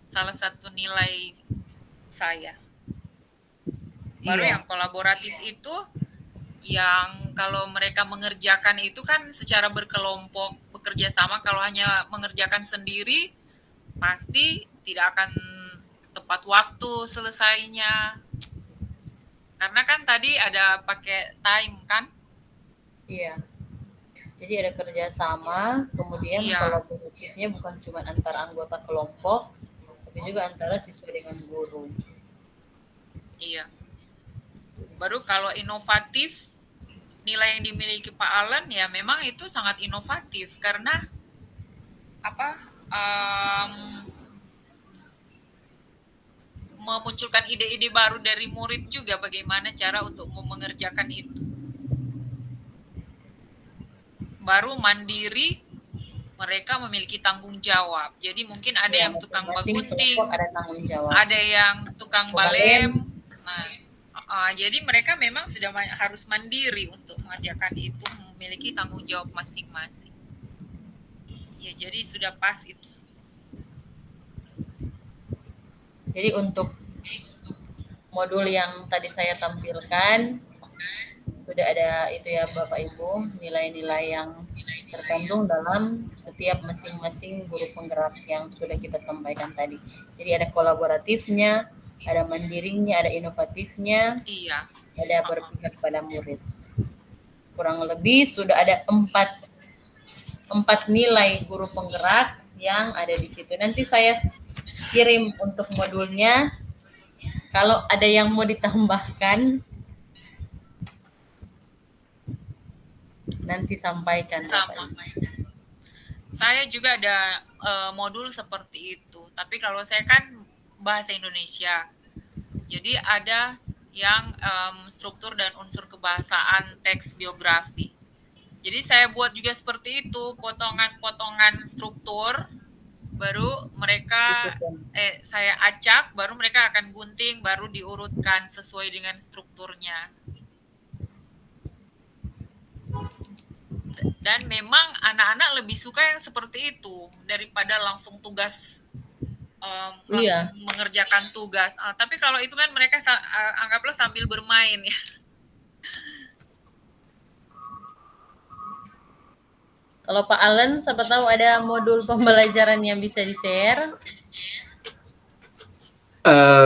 Salah satu nilai saya. Baru yang kolaboratif itu yang kalau mereka mengerjakan itu kan secara berkelompok, bekerja sama. Kalau hanya mengerjakan sendiri pasti tidak akan tepat waktu selesainya, karena kan tadi ada pakai time kan. Iya, jadi ada kerjasama, kemudian kolaboratifnya bukan cuma antara anggota kelompok, tapi juga antara siswa dengan guru. Iya. Baru kalau inovatif, nilai yang dimiliki Pak Alan ya memang itu sangat inovatif karena memunculkan ide-ide baru dari murid juga bagaimana cara untuk mengerjakan itu. Baru mandiri, mereka memiliki tanggung jawab. Jadi mungkin ada yang tukang bagunting, ada yang tukang balem. Nah, jadi mereka memang sudah harus mandiri untuk mengerjakan itu, memiliki tanggung jawab masing-masing. Ya, jadi sudah pas itu. Jadi untuk modul yang tadi saya tampilkan sudah ada itu ya Bapak Ibu, nilai-nilai yang terkandung dalam setiap masing-masing guru penggerak yang sudah kita sampaikan tadi. Jadi ada kolaboratifnya, ada mandirinya, ada inovatifnya, ada berpihak pada murid. Kurang lebih sudah ada empat nilai guru penggerak yang ada di situ. Nanti saya kirim untuk modulnya. Kalau ada yang mau ditambahkan, nanti sampaikan. Saya juga ada modul seperti itu. Tapi kalau saya kan bahasa Indonesia. Jadi ada yang struktur dan unsur kebahasaan teks biografi. Jadi saya buat juga seperti itu, potongan-potongan struktur, baru mereka saya acak, baru mereka akan gunting, baru diurutkan sesuai dengan strukturnya. Dan memang anak-anak lebih suka yang seperti itu daripada langsung tugas langsung mengerjakan tugas. Tapi kalau itu kan mereka anggaplah sambil bermain ya. Kalau Pak Allen, siapa tahu ada modul pembelajaran yang bisa di-share?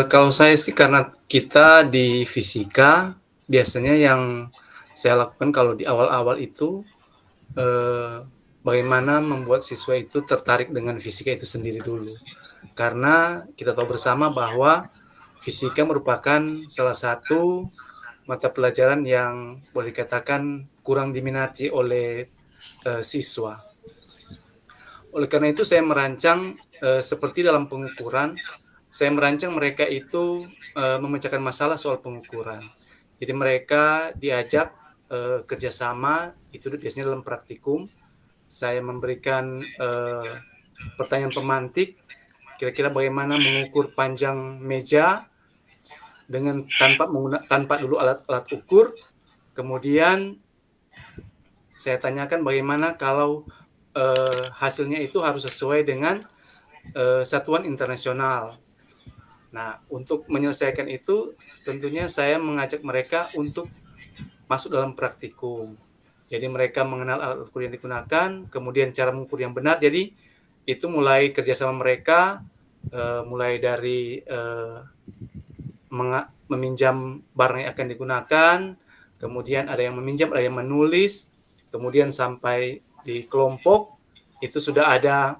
Kalau saya sih karena kita di fisika, biasanya yang saya lakukan kalau di awal-awal itu bagaimana membuat siswa itu tertarik dengan fisika itu sendiri dulu. Karena kita tahu bersama bahwa fisika merupakan salah satu mata pelajaran yang boleh dikatakan kurang diminati oleh siswa. Oleh karena itu saya merancang seperti dalam pengukuran, saya merancang mereka itu memecahkan masalah soal pengukuran. Jadi mereka diajak kerjasama, itu biasanya dalam praktikum. Saya memberikan pertanyaan pemantik, kira-kira bagaimana mengukur panjang meja dengan tanpa dulu alat-alat ukur. Kemudian saya tanyakan bagaimana kalau hasilnya itu harus sesuai dengan satuan internasional. Nah, untuk menyelesaikan itu, tentunya saya mengajak mereka untuk masuk dalam praktikum. Jadi mereka mengenal alat ukur yang digunakan, kemudian cara mengukur yang benar. Jadi itu mulai kerjasama mereka, mulai dari meminjam barang yang akan digunakan, kemudian ada yang meminjam, ada yang menulis, kemudian sampai di kelompok itu sudah ada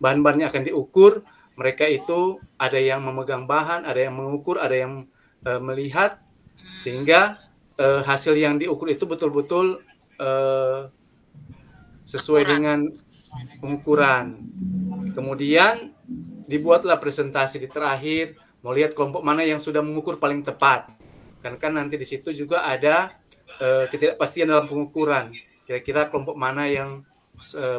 bahan-bahan yang akan diukur. Mereka itu ada yang memegang bahan, ada yang mengukur, ada yang melihat, sehingga hasil yang diukur itu betul-betul sesuai dengan pengukuran. Kemudian dibuatlah presentasi di terakhir, mau lihat kelompok mana yang sudah mengukur paling tepat. Kan nanti di situ juga ada ketidakpastian dalam pengukuran. Kira-kira kelompok mana yang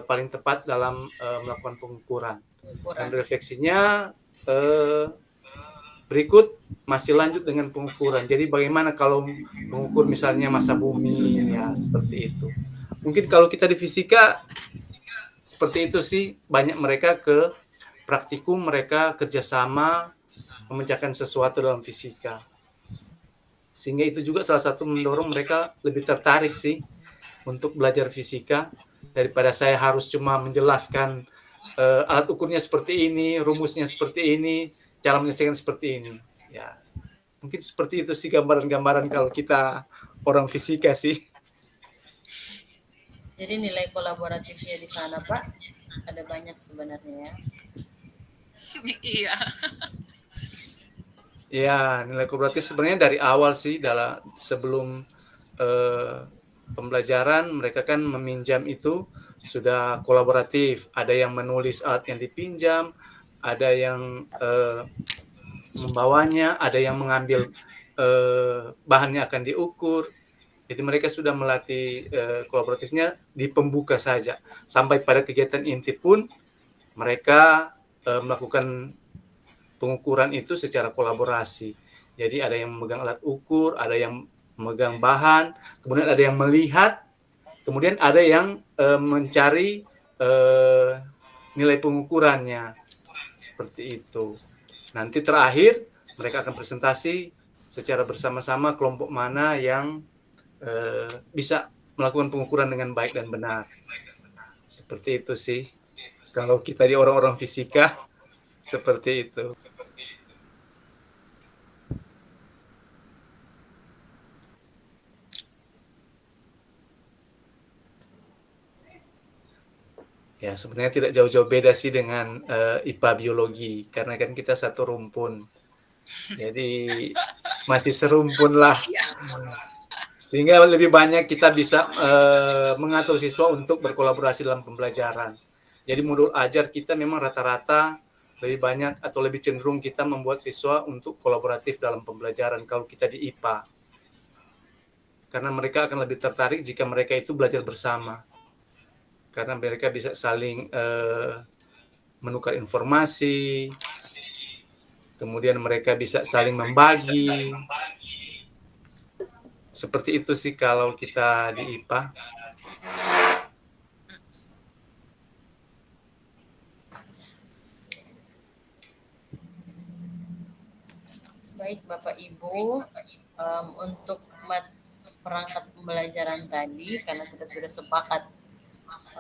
paling tepat dalam melakukan pengukuran. Dan refleksinya berikut masih lanjut dengan pengukuran. Jadi bagaimana kalau mengukur misalnya massa bumi, ya seperti itu. Mungkin kalau kita di fisika seperti itu sih, banyak mereka ke praktikum, mereka kerjasama memecahkan sesuatu dalam fisika. Sehingga itu juga salah satu mendorong mereka lebih tertarik sih untuk belajar fisika, daripada saya harus cuma menjelaskan alat ukurnya seperti ini, rumusnya seperti ini, cara menyelesaikan seperti ini. Ya, mungkin seperti itu sih gambaran-gambaran kalau kita orang fisika sih. Jadi nilai kolaboratifnya di sana, Pak, ada banyak sebenarnya ya. Iya. Ya, nilai kolaboratif sebenarnya dari awal sih, sebelum pembelajaran mereka kan meminjam itu sudah kolaboratif. Ada yang menulis alat yang dipinjam, ada yang membawanya, ada yang mengambil bahannya akan diukur. Jadi mereka sudah melatih kolaboratifnya di pembuka saja. Sampai pada kegiatan inti pun mereka melakukan pengukuran itu secara kolaborasi. Jadi ada yang memegang alat ukur, ada yang memegang bahan, kemudian ada yang melihat, kemudian ada yang mencari nilai pengukurannya. Seperti itu. Nanti terakhir mereka akan presentasi secara bersama-sama kelompok mana yang bisa melakukan pengukuran dengan baik dan benar. Seperti itu sih. Kalau kita di orang-orang fisika, seperti itu. Ya, sebenarnya tidak jauh-jauh beda sih dengan IPA biologi, karena kan kita satu rumpun. Jadi masih serumpun lah. Sehingga lebih banyak kita bisa mengatur siswa untuk berkolaborasi dalam pembelajaran. Jadi modul ajar kita memang rata-rata lebih banyak atau lebih cenderung kita membuat siswa untuk kolaboratif dalam pembelajaran kalau kita di IPA. Karena mereka akan lebih tertarik jika mereka itu belajar bersama. Karena mereka bisa saling menukar informasi, kemudian mereka bisa saling membagi. Seperti itu sih kalau kita di IPA. Baik Bapak Ibu, untuk perangkat pembelajaran tadi, karena kita sudah sepakat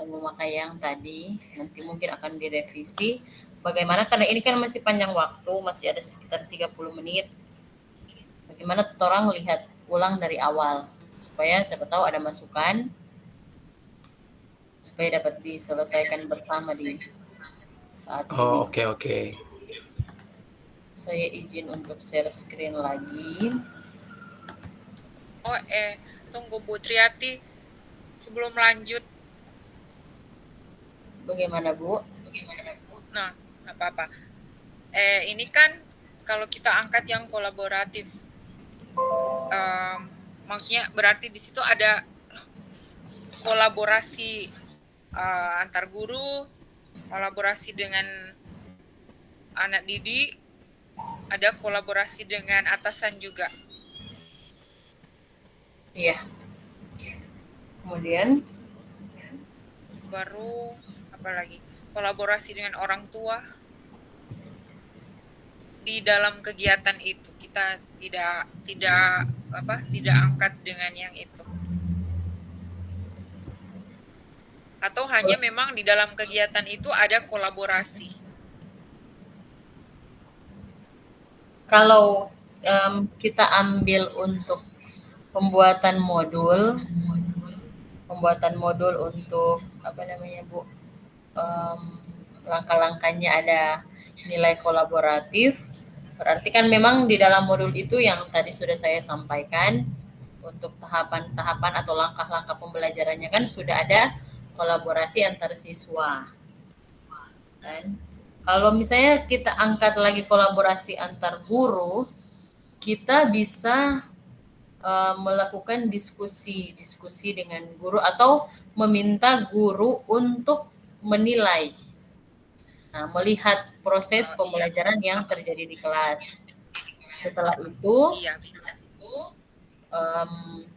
memakai yang tadi, nanti mungkin akan direvisi. Bagaimana, karena ini kan masih panjang waktu, masih ada sekitar 30 menit. Bagaimana orang lihat ulang dari awal, supaya siapa tahu ada masukan, supaya dapat diselesaikan bersama di saat ini. Oh, oke. Saya izin untuk share screen lagi. Oh, tunggu Bu Triati, sebelum lanjut. Bagaimana Bu? Nah, apa-apa. Ini kan kalau kita angkat yang kolaboratif, maksudnya berarti di situ ada kolaborasi antar guru, kolaborasi dengan anak didik, ada kolaborasi dengan atasan juga. Iya. Kemudian baru apa lagi? Kolaborasi dengan orang tua. Di dalam kegiatan itu kita tidak angkat dengan yang itu. Atau hanya memang di dalam kegiatan itu ada kolaborasi. Kalau kita ambil untuk pembuatan modul untuk Bu, langkah-langkahnya ada nilai kolaboratif, berarti kan memang di dalam modul itu yang tadi sudah saya sampaikan, untuk tahapan-tahapan atau langkah-langkah pembelajarannya kan sudah ada kolaborasi antar siswa. Dan kalau misalnya kita angkat lagi kolaborasi antar guru, kita bisa melakukan diskusi dengan guru atau meminta guru untuk menilai. Nah, melihat proses pembelajaran yang terjadi di kelas. Setelah itu,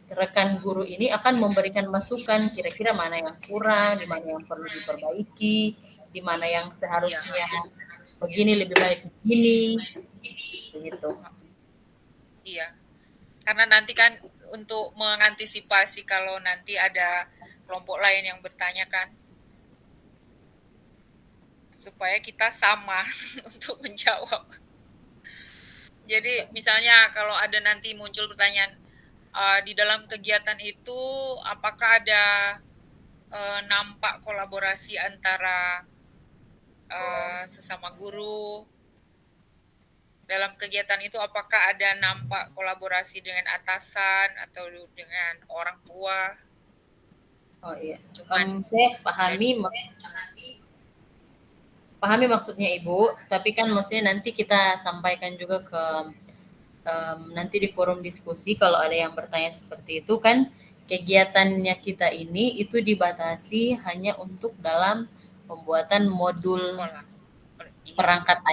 rekan guru ini akan memberikan masukan kira-kira mana yang kurang, di mana yang perlu diperbaiki, di mana yang seharusnya begini lebih baik begini, begitu. Iya. Karena nanti kan untuk mengantisipasi kalau nanti ada kelompok lain yang bertanya kan, supaya kita sama untuk menjawab. Jadi misalnya kalau ada nanti muncul pertanyaan, di dalam kegiatan itu apakah ada nampak kolaborasi antara sesama guru? Dalam kegiatan itu apakah ada nampak kolaborasi dengan atasan atau dengan orang tua? Oh iya, saya pahami maksudnya Ibu, tapi kan maksudnya nanti kita sampaikan juga ke nanti di forum diskusi kalau ada yang bertanya seperti itu kan, kegiatannya kita ini itu dibatasi hanya untuk dalam pembuatan modul perangkat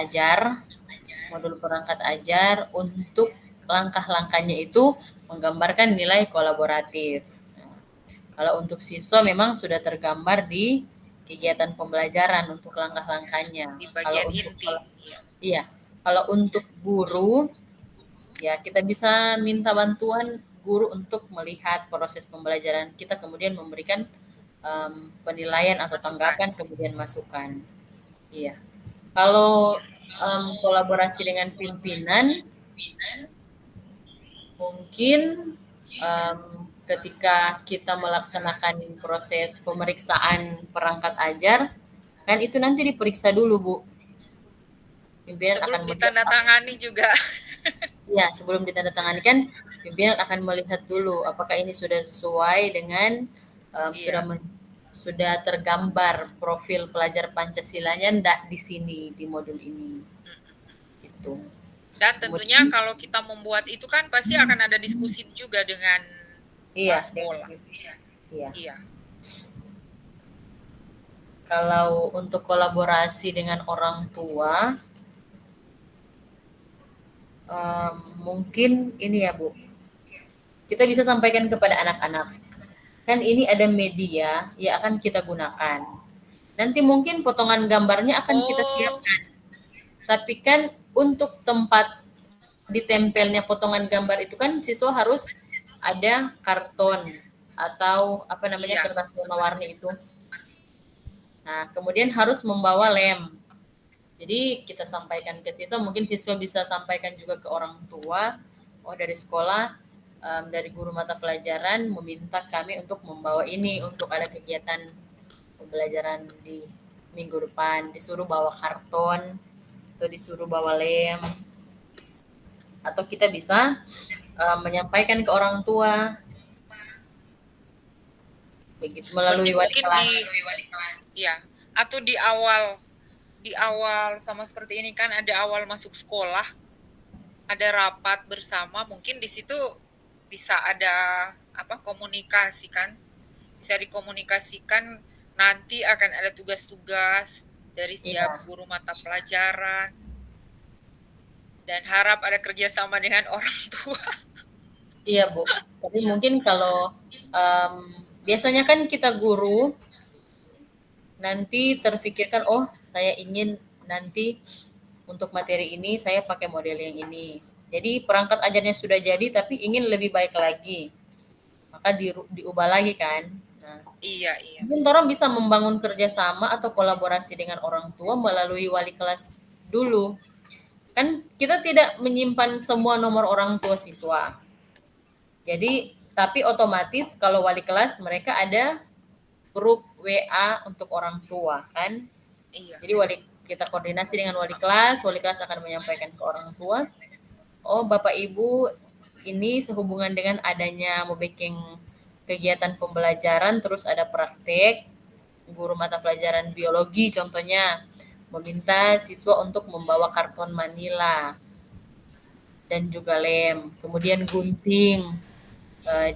ajar untuk langkah-langkahnya itu menggambarkan nilai kolaboratif. Nah, kalau untuk siswa memang sudah tergambar di kegiatan pembelajaran untuk langkah-langkahnya. Di bagian inti. Iya. Kalau untuk guru, ya kita bisa minta bantuan guru untuk melihat proses pembelajaran kita, kemudian memberikan penilaian atau tanggapan, kemudian masukan. Iya. Kalau kolaborasi dengan pimpinan, mungkin ketika kita melaksanakan proses pemeriksaan perangkat ajar, kan itu nanti diperiksa dulu Bu. Pimpinan sebelum akan ditandatangani juga. Ya, sebelum ditandatangani kan pimpinan akan melihat dulu apakah ini sudah sesuai dengan sudah tergambar profil pelajar Pancasilanya ndak di sini di modul ini. Itu. Dan tentunya Kemudian, kalau kita membuat itu kan pasti akan ada diskusi juga dengan iya, sekolah. iya. Iya. Kalau untuk kolaborasi dengan orang tua, mungkin ini ya Bu, kita bisa sampaikan kepada anak-anak. Kan ini ada media yang akan kita gunakan. Nanti mungkin potongan gambarnya akan kita Oh, siapkan. Tapi kan untuk tempat ditempelnya potongan gambar itu kan siswa harus ada karton atau apa namanya iya. kertas warna-warni itu. Nah, kemudian harus membawa lem. Jadi kita sampaikan ke siswa, mungkin siswa bisa sampaikan juga ke orang tua. Oh dari sekolah, dari guru mata pelajaran meminta kami untuk membawa ini untuk ada kegiatan pembelajaran di minggu depan. Disuruh bawa karton atau disuruh bawa lem. Atau kita bisa menyampaikan ke orang tua begitu Berarti melalui wali mungkin kelas. ya, atau di awal sama seperti ini kan ada awal masuk sekolah, ada rapat bersama, mungkin di situ bisa ada apa komunikasi kan, bisa dikomunikasikan nanti akan ada tugas-tugas dari setiap Iya, guru mata pelajaran dan harap ada kerjasama dengan orang tua. iya Bu. Tapi mungkin kalau biasanya kan kita guru nanti terfikirkan, oh saya ingin nanti untuk materi ini saya pakai model yang ini. Jadi perangkat ajarnya sudah jadi tapi ingin lebih baik lagi. Maka diubah lagi kan. Nah, Iya, iya. mungkin orang bisa membangun kerjasama atau kolaborasi dengan orang tua melalui wali kelas dulu. Kan kita tidak menyimpan semua nomor orang tua siswa. Jadi, tapi otomatis kalau wali kelas mereka ada grup WA untuk orang tua kan. Iya. Jadi kita koordinasi dengan wali kelas akan menyampaikan ke orang tua, oh Bapak Ibu ini sehubungan dengan adanya mau bikin kegiatan pembelajaran terus ada praktek, guru mata pelajaran biologi contohnya meminta siswa untuk membawa karton Manila dan juga lem, kemudian gunting.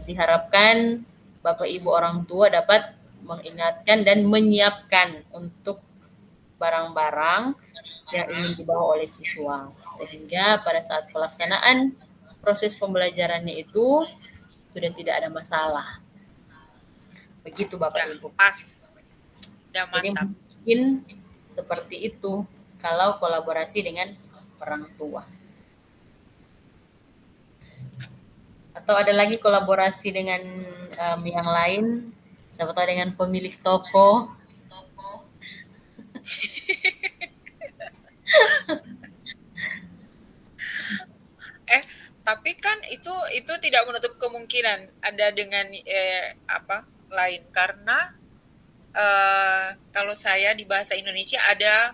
Diharapkan Bapak Ibu orang tua dapat mengingatkan dan menyiapkan untuk barang-barang yang ingin dibawa oleh siswa. Sehingga pada saat pelaksanaan proses pembelajarannya itu sudah tidak ada masalah. Begitu Bapak Sudah Ibu. pas. Sudah Jadi mantap. mungkin seperti itu kalau kolaborasi dengan orang tua. Atau ada lagi kolaborasi dengan yang lain, siapa tahu dengan pemilik toko. Tapi kan itu tidak menutup kemungkinan ada dengan apa lain karena kalau saya di bahasa Indonesia ada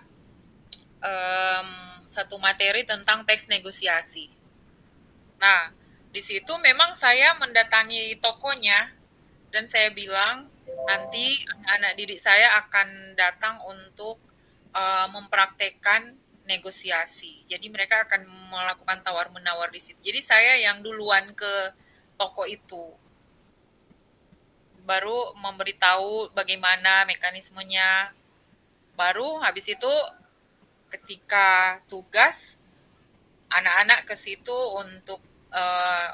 satu materi tentang teks negosiasi. Nah, di situ memang saya mendatangi tokonya dan saya bilang nanti anak didik saya akan datang untuk mempraktekkan negosiasi. Jadi mereka akan melakukan tawar-menawar di situ. Jadi saya yang duluan ke toko itu. Baru memberitahu bagaimana mekanismenya. Baru habis itu ketika tugas anak-anak ke situ untuk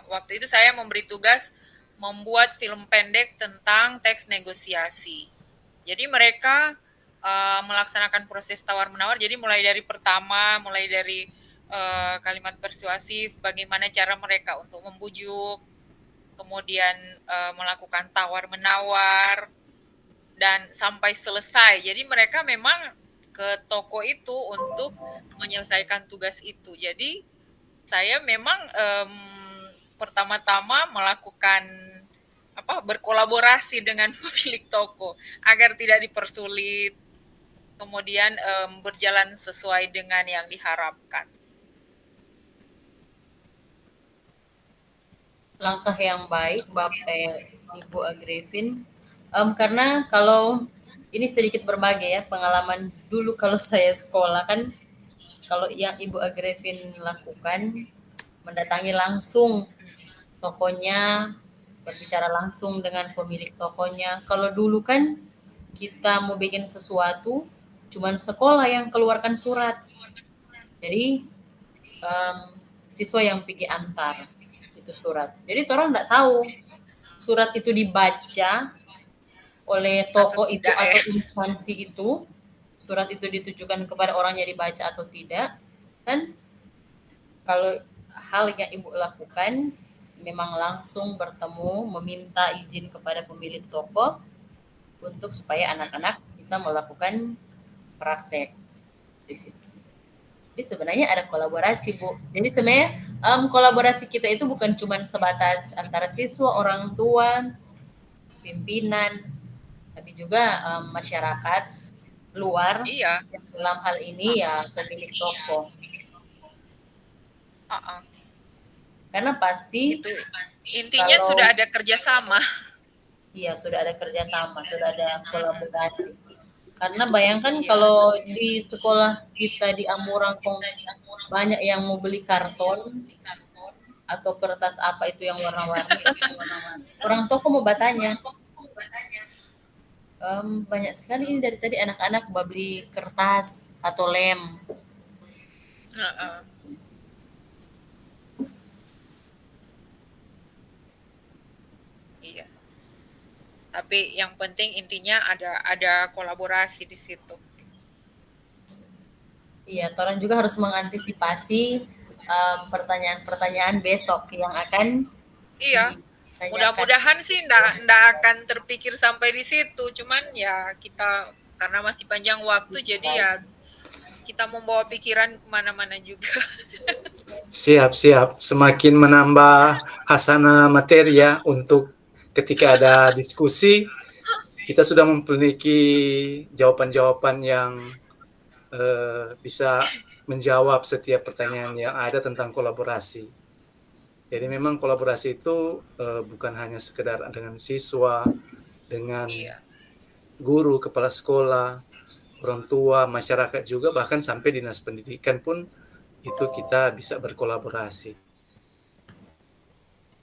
waktu itu saya memberi tugas membuat film pendek tentang teks negosiasi. Jadi mereka melaksanakan proses tawar-menawar. Jadi mulai dari pertama, mulai dari kalimat persuasif, bagaimana cara mereka untuk membujuk, kemudian melakukan tawar-menawar, dan sampai selesai. Jadi mereka memang ke toko itu untuk menyelesaikan tugas itu. Jadi saya memang pertama-tama melakukan berkolaborasi dengan pemilik toko agar tidak dipersulit, kemudian berjalan sesuai dengan yang diharapkan. Langkah yang baik Bapak Ibu Agrifin Karena kalau ini sedikit berbagi ya, pengalaman dulu kalau saya sekolah kan, kalau yang Ibu Agrevin lakukan, mendatangi langsung tokonya, berbicara langsung dengan pemilik tokonya. Kalau dulu kan kita mau bikin sesuatu, cuman sekolah yang keluarkan surat. Jadi siswa yang pergi antar itu surat. Jadi orang nggak tahu surat itu dibaca oleh toko itu tidak, atau instansi itu, surat itu ditujukan kepada orangnya dibaca atau tidak. Dan kalau hal yang Ibu lakukan memang langsung bertemu, meminta izin kepada pemilik toko untuk supaya anak-anak bisa melakukan praktek di situ. Jadi sebenarnya ada kolaborasi, Bu. Jadi sebenarnya kolaborasi kita itu bukan cuma sebatas antara siswa, orang tua, pimpinan, tapi juga masyarakat luar. Iya. Dalam hal ini ya pemilik toko. Karena pasti itu intinya kalau, sudah ada kerjasama. Iya, sudah ada kerjasama, sudah ada kolaborasi. Karena bayangkan kalau di sekolah kita di Amurangkong banyak yang mau beli karton atau kertas apa itu yang warna-warni, orang toko mau bertanya, banyak sekali ini dari tadi anak-anak beli kertas atau lem. Iya. Tapi yang penting intinya ada kolaborasi di situ. Iya, orang juga harus mengantisipasi pertanyaan-pertanyaan besok yang akan Iya. Mudah-mudahan sih ndak akan terpikir sampai di situ. Cuman ya kita karena masih panjang waktu jadi ya kita membawa pikiran kemana-mana juga. Siap. Semakin menambah hasanah materi ya untuk ketika ada diskusi, kita sudah memiliki jawaban-jawaban yang bisa menjawab setiap pertanyaan yang ada tentang kolaborasi. Jadi memang kolaborasi itu bukan hanya sekedar dengan siswa, dengan guru, kepala sekolah, orang tua, masyarakat juga, bahkan sampai dinas pendidikan pun itu kita bisa berkolaborasi.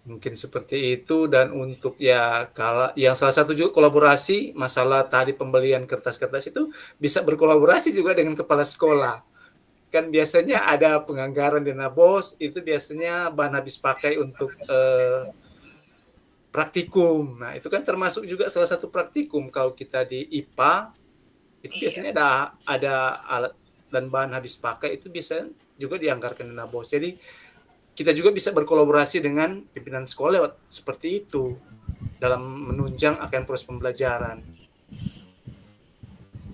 Mungkin seperti itu. Dan untuk ya kalau yang salah satu juga kolaborasi masalah tadi pembelian kertas-kertas itu bisa berkolaborasi juga dengan kepala sekolah. Kan biasanya ada penganggaran dana BOS, itu biasanya bahan habis pakai untuk praktikum. Nah, itu kan termasuk juga salah satu praktikum. Kalau kita di IPA, itu biasanya ada alat dan bahan habis pakai itu biasanya juga dianggarkan dana BOS. Jadi kita juga bisa berkolaborasi dengan pimpinan sekolah lewat seperti itu dalam menunjang akan proses pembelajaran.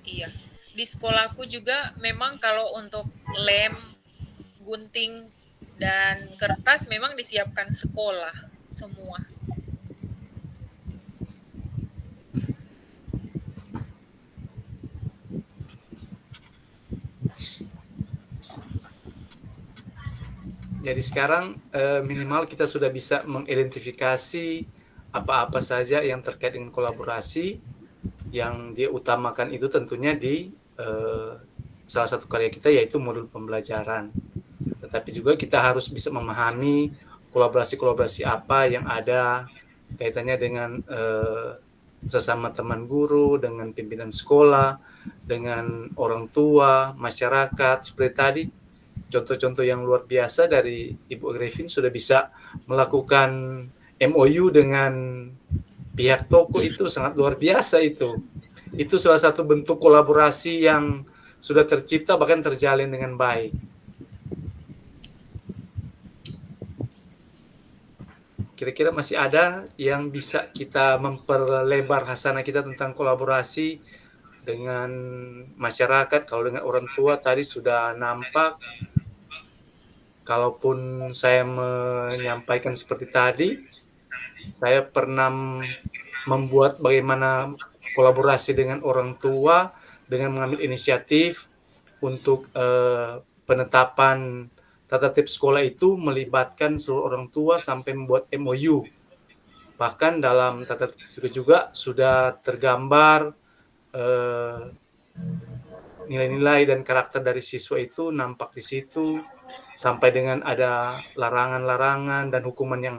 Iya. Di sekolahku juga memang kalau untuk lem, gunting, dan kertas memang disiapkan sekolah semua. Jadi sekarang minimal kita sudah bisa mengidentifikasi apa-apa saja yang terkait dengan kolaborasi. Yang dia utamakan itu tentunya di salah satu karya kita yaitu modul pembelajaran. Tetapi juga kita harus bisa memahami kolaborasi-kolaborasi apa yang ada kaitannya dengan sesama teman guru, dengan pimpinan sekolah, dengan orang tua, masyarakat. Seperti tadi contoh-contoh yang luar biasa dari Ibu Agrevin sudah bisa melakukan MOU dengan pihak toko, itu sangat luar biasa itu. Itu salah satu bentuk kolaborasi yang sudah tercipta bahkan terjalin dengan baik. Kira-kira masih ada yang bisa kita memperlebar hasanah kita tentang kolaborasi dengan masyarakat. Kalau dengan orang tua tadi sudah nampak. Kalaupun saya menyampaikan seperti tadi, saya pernah membuat bagaimana kolaborasi dengan orang tua dengan mengambil inisiatif untuk penetapan tata tertib sekolah itu melibatkan seluruh orang tua sampai membuat MOU Bahkan dalam tata tertib juga sudah tergambar nilai-nilai dan karakter dari siswa itu nampak di situ, sampai dengan ada larangan-larangan dan hukuman yang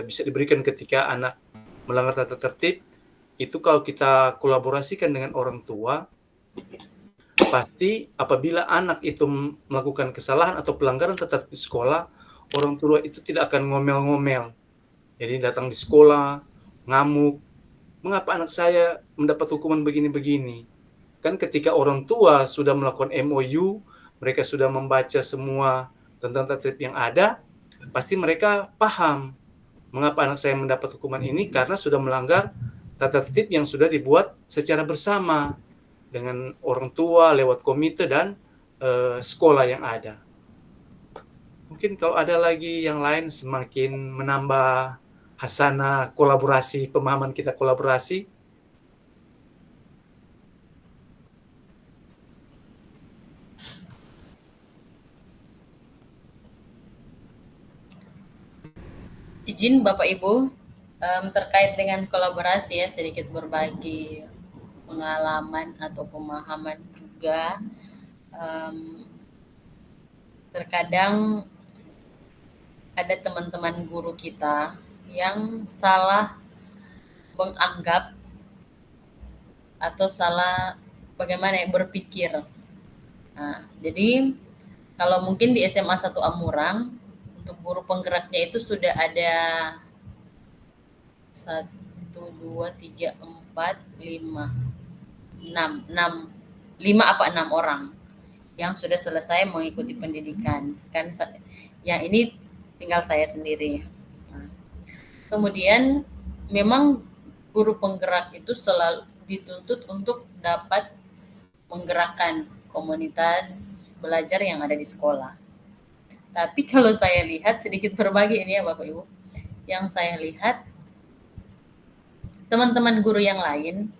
bisa diberikan ketika anak melanggar tata tertib. Itu kalau kita kolaborasikan dengan orang tua, pasti apabila anak itu melakukan kesalahan atau pelanggaran tata tertib di sekolah, orang tua itu tidak akan ngomel-ngomel. Jadi datang di sekolah, ngamuk, mengapa anak saya mendapat hukuman begini-begini? Kan ketika orang tua sudah melakukan MOU, mereka sudah membaca semua tentang tata tertib yang ada, pasti mereka paham mengapa anak saya mendapat hukuman ini, karena sudah melanggar tata tertib yang sudah dibuat secara bersama dengan orang tua lewat komite dan sekolah yang ada. Mungkin kalau ada lagi yang lain semakin menambah hasanah kolaborasi, pemahaman kita kolaborasi. Izin Bapak Ibu, terkait dengan kolaborasi ya, sedikit berbagi pengalaman atau pemahaman juga. Terkadang ada teman-teman guru kita yang salah menganggap atau salah bagaimana ya, berpikir. Nah, jadi kalau mungkin di SMA 1 Amurang, untuk guru penggeraknya itu sudah ada 1, 2, 3, 4, 5, 6 orang yang sudah selesai mengikuti pendidikan. Kan yang ini tinggal saya sendiri. Nah, kemudian memang guru penggerak itu selalu dituntut untuk dapat menggerakkan komunitas belajar yang ada di sekolah. Tapi kalau saya lihat, sedikit berbagi ini ya Bapak Ibu, yang saya lihat teman-teman guru yang lain,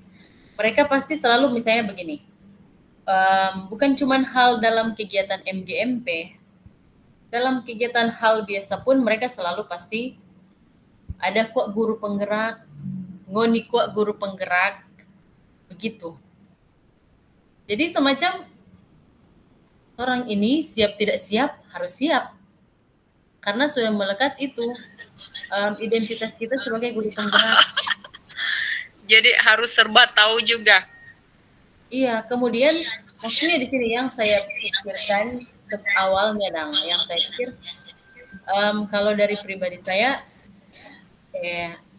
mereka pasti selalu misalnya begini, bukan cuma hal dalam kegiatan MGMP, dalam kegiatan hal biasa pun mereka selalu pasti ada kok guru penggerak, ngoni kok guru penggerak, begitu. Jadi semacam orang ini siap tidak siap harus siap, karena sudah melekat itu identitas kita sebagai guru penggerak. Jadi harus serba tahu juga. Iya, kemudian maksudnya di sini yang saya pikirkan awalnya, yang saya pikir kalau dari pribadi saya,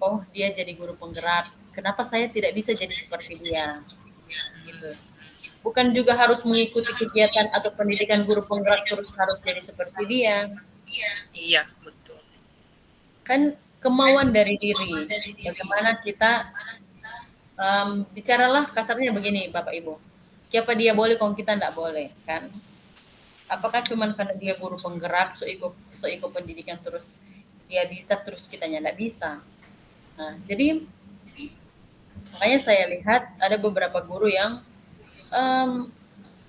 oh dia jadi guru penggerak, kenapa saya tidak bisa jadi seperti dia? Gitu. Bukan juga harus mengikuti kegiatan atau pendidikan guru penggerak terus harus jadi seperti dia. Iya, betul. Kan kemauan dari diri. Bagaimana kita bicaralah kasarnya begini Bapak Ibu. Siapa dia boleh kalau kita enggak boleh, kan? Apakah cuman karena dia guru penggerak so ikut pendidikan terus dia bisa terus kitanya enggak bisa. Nah, jadi makanya saya lihat ada beberapa guru yang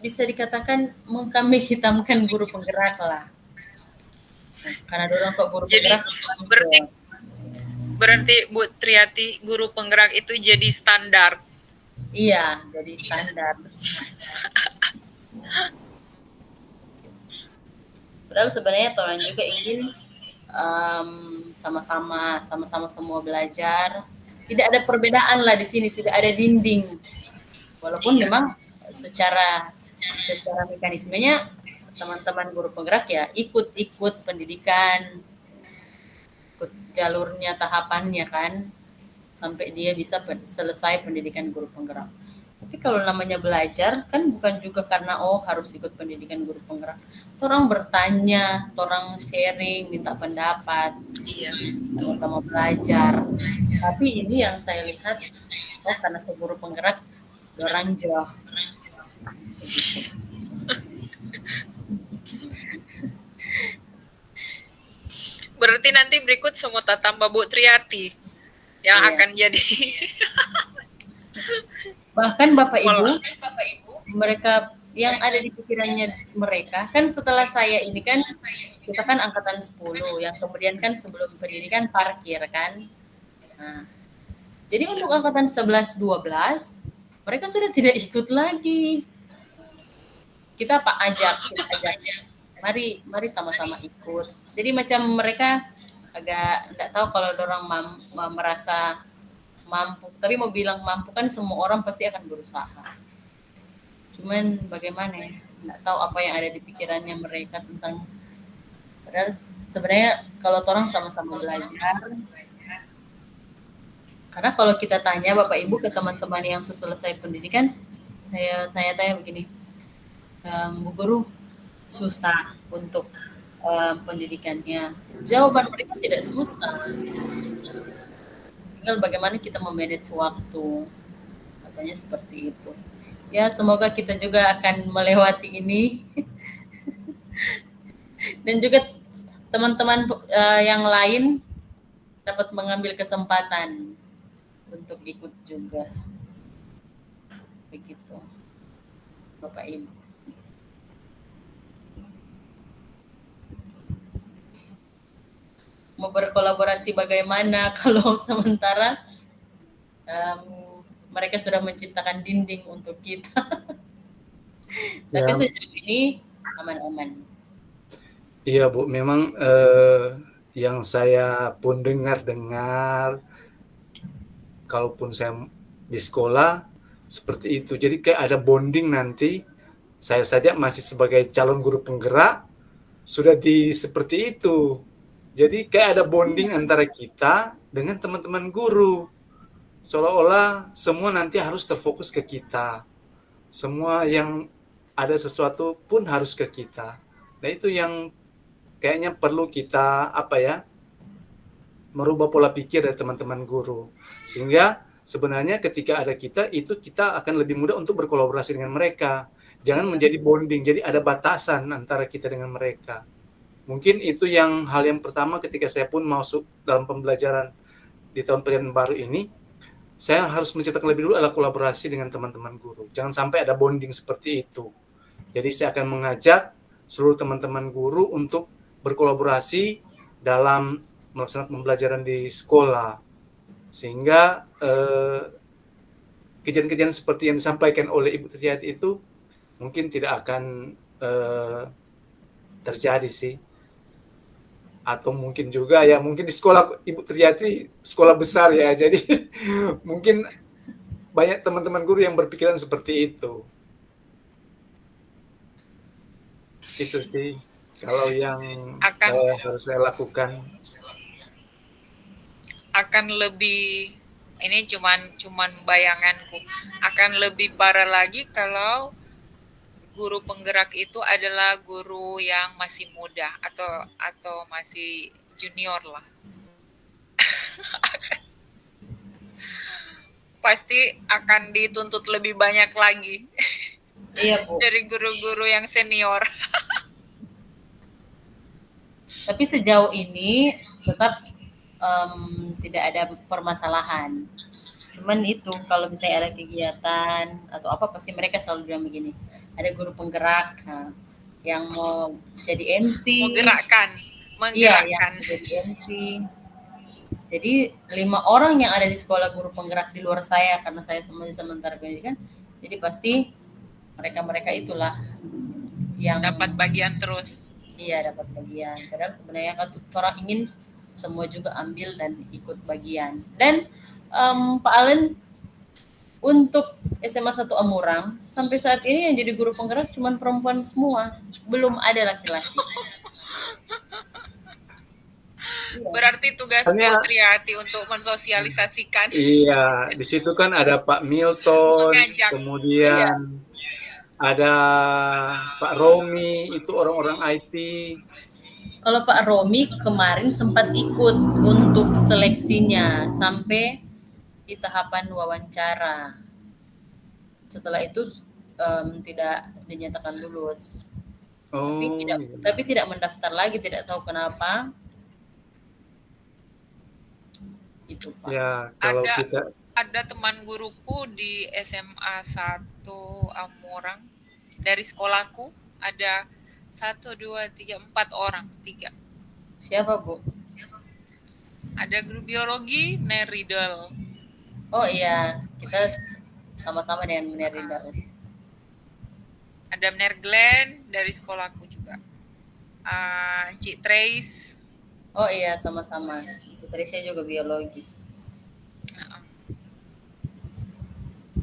bisa dikatakan mengkambing hitamkan guru penggerak lah. Nah, karena dorong kok guru Jadi penggerak. Berarti Bu Triati guru penggerak itu jadi standar. Iya, jadi standar. Padahal sebenarnya orang juga ingin sama-sama semua belajar. Tidak ada perbedaan lah di sini, tidak ada dinding. Walaupun memang secara mekanismenya teman-teman guru penggerak ya ikut pendidikan, ikut jalurnya, tahapannya kan, sampai dia bisa selesai pendidikan guru penggerak. Tapi kalau namanya belajar kan bukan juga karena harus ikut pendidikan guru penggerak. Orang bertanya, orang sharing, minta pendapat, sama-sama belajar. Tapi ini yang saya lihat, karena saya guru penggerak, orang jauh. Berarti nanti berikut semua tambah Bu Triati yang akan jadi. Bahkan Bapak Ibu, mereka yang ada di pikirannya mereka, kan setelah saya ini kan, kita kan angkatan 10, yang kemudian kan sebelum pendidikan parkir kan. Nah, jadi untuk angkatan 11 12 mereka sudah tidak ikut lagi. Kita ajak. Mari sama-sama ikut. Jadi macam mereka agak enggak tahu kalau orang merasa mampu, tapi mau bilang mampu kan semua orang pasti akan berusaha. Cuman bagaimana ya? Enggak tahu apa yang ada di pikirannya mereka tentang, padahal sebenarnya kalau orang sama-sama belajar. Karena kalau kita tanya Bapak Ibu ke teman-teman yang selesai pendidikan, saya tanya begini, Bu Guru susah untuk pendidikannya. Jawaban mereka tidak susah. Tinggal bagaimana kita memanage waktu. Katanya seperti itu. Ya, semoga kita juga akan melewati ini. Dan juga teman-teman yang lain dapat mengambil kesempatan untuk ikut juga. Begitu, Bapak Ibu. Mau berkolaborasi bagaimana kalau sementara mereka sudah menciptakan dinding untuk kita. Tapi Ya, sejauh ini aman-aman. iya Bu, memang yang saya pun dengar, kalaupun saya di sekolah seperti itu. Jadi kayak ada bonding nanti. Saya saja masih sebagai calon guru penggerak sudah seperti itu. Jadi kayak ada bonding antara kita dengan teman-teman guru. Seolah-olah semua nanti harus terfokus ke kita. Semua yang ada sesuatu pun harus ke kita. Nah, itu yang kayaknya perlu kita merubah pola pikir dari teman-teman guru. Sehingga sebenarnya ketika ada kita, itu kita akan lebih mudah untuk berkolaborasi dengan mereka. Jangan menjadi bonding, jadi ada batasan antara kita dengan mereka. Mungkin itu hal yang pertama ketika saya pun masuk dalam pembelajaran di tahun pelajaran baru ini, saya harus menciptakan lebih dulu adalah kolaborasi dengan teman-teman guru. Jangan sampai ada bonding seperti itu. Jadi saya akan mengajak seluruh teman-teman guru untuk berkolaborasi dalam melaksanakan pembelajaran di sekolah. Sehingga kejadian-kejadian seperti yang disampaikan oleh Ibu Triati itu mungkin tidak akan terjadi sih. Atau mungkin juga ya mungkin di sekolah Ibu Triati sekolah besar ya, jadi mungkin banyak teman-teman guru yang berpikiran seperti itu. Itu sih kalau yang harus saya lakukan. Akan lebih, ini cuman bayanganku, akan lebih parah lagi kalau guru penggerak itu adalah guru yang masih muda atau masih junior lah. Pasti akan dituntut lebih banyak lagi. Iya, Bu. Dari guru-guru yang senior. Tapi sejauh ini tetap tidak ada permasalahan. Cuman itu kalau misalnya ada kegiatan atau apa pasti mereka selalu bilang begini, ada guru penggerak yang mau jadi MC, menggerakkan. Iya, yang jadi MC. Jadi 5 orang yang ada di sekolah guru penggerak di luar saya karena saya sementara pendidikan, jadi pasti mereka itulah yang dapat bagian terus. Iya, dapat bagian. Padahal sebenarnya kan orang ingin semua juga ambil dan ikut bagian. Dan Pak Allen, untuk SMA 1 Amurang, sampai saat ini yang jadi guru penggerak cuma perempuan semua. Belum ada laki-laki. Berarti tugas Bu Triati untuk mensosialisasikan. Iya, di situ kan ada Pak Milton, mengajak. Kemudian ada Pak Romi, itu orang-orang IT. Kalau Pak Romi kemarin sempat ikut untuk seleksinya sampai di tahapan wawancara. Setelah itu tidak dinyatakan lulus. Tapi tidak mendaftar lagi, tidak tahu kenapa. Itu Pak. Ya, kalau ada teman guruku di SMA 1 Amurang dari sekolahku, ada 1, 2, 3, 4 orang, 3. Siapa, Bu? Ada guru biologi, Neridel. Oh iya, kita sama-sama dengan Menerida. Ada Mner Glenn dari sekolahku juga. Cik Trace. Oh iya, sama-sama. Citrisia juga biologi.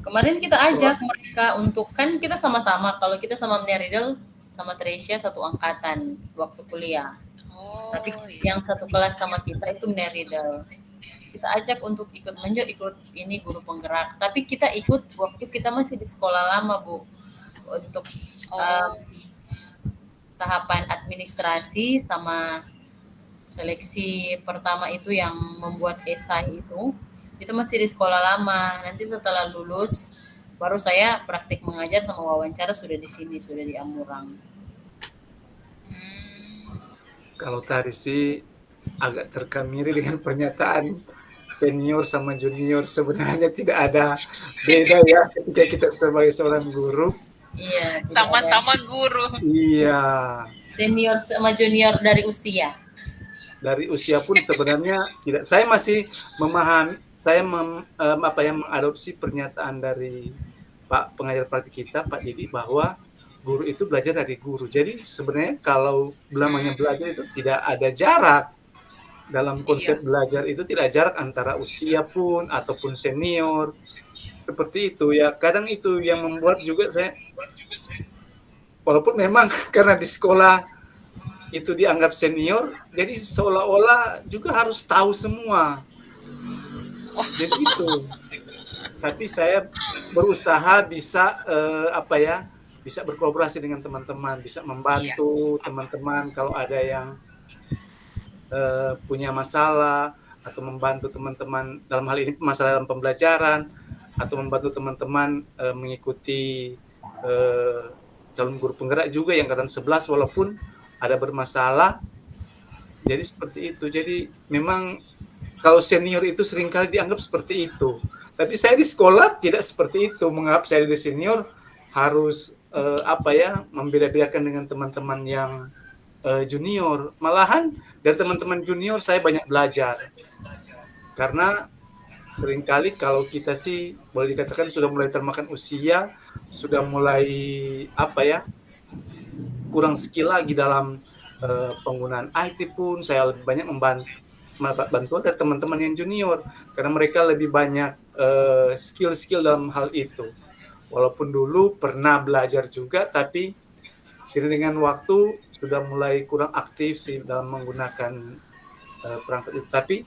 Kemarin kita ajak mereka untuk, kan kita sama-sama, kalau kita sama Meneridel sama Tresia satu angkatan waktu kuliah. Oh, Tapi iya. yang satu kelas sama kita itu Meneridel. Kita ajak untuk ikut ikut ini guru penggerak. Tapi kita ikut waktu kita masih di sekolah lama, Bu. Untuk Oh, tahapan administrasi sama seleksi pertama itu yang membuat esai itu masih di sekolah lama. Nanti setelah lulus baru saya praktik mengajar sama wawancara sudah di sini, sudah di Amurang. Kalau tadi sih agak terkemiri dengan pernyataan senior sama junior. Sebenarnya tidak ada beda ya ketika kita sebagai seorang guru. Iya, sama-sama guru. Iya. Senior sama junior dari usia. Dari usia pun sebenarnya tidak. Saya masih memahami, saya mengadopsi pernyataan dari Pak pengajar praktik kita, Pak Didi, bahwa guru itu belajar dari guru. Jadi sebenarnya kalau namanya belajar itu tidak ada jarak. Dalam konsep belajar itu tidak ada jarak antara usia pun ataupun senior. Seperti itu ya. Kadang itu yang membuat juga saya, walaupun memang karena di sekolah itu dianggap senior, jadi seolah-olah juga harus tahu semua. Jadi itu. Tapi saya berusaha bisa bisa berkolaborasi dengan teman-teman, bisa membantu teman-teman kalau ada yang punya masalah, atau membantu teman-teman dalam hal ini masalah dalam pembelajaran, atau membantu teman-teman mengikuti calon guru penggerak juga yang angkatan 11 walaupun ada bermasalah. Jadi seperti itu. Jadi memang kalau senior itu seringkali dianggap seperti itu. Tapi saya di sekolah tidak seperti itu. Menganggap saya di senior harus membeda-bedakan dengan teman-teman yang junior. Malahan dari teman-teman junior saya banyak belajar. Karena seringkali kalau kita sih boleh dikatakan sudah mulai termakan usia, sudah mulai kurang skill lagi dalam penggunaan IT pun. Saya lebih banyak bantuan dari teman-teman yang junior karena mereka lebih banyak skill-skill dalam hal itu. Walaupun dulu pernah belajar juga, tapi seiring dengan waktu sudah mulai kurang aktif sih dalam menggunakan perangkat itu. Tapi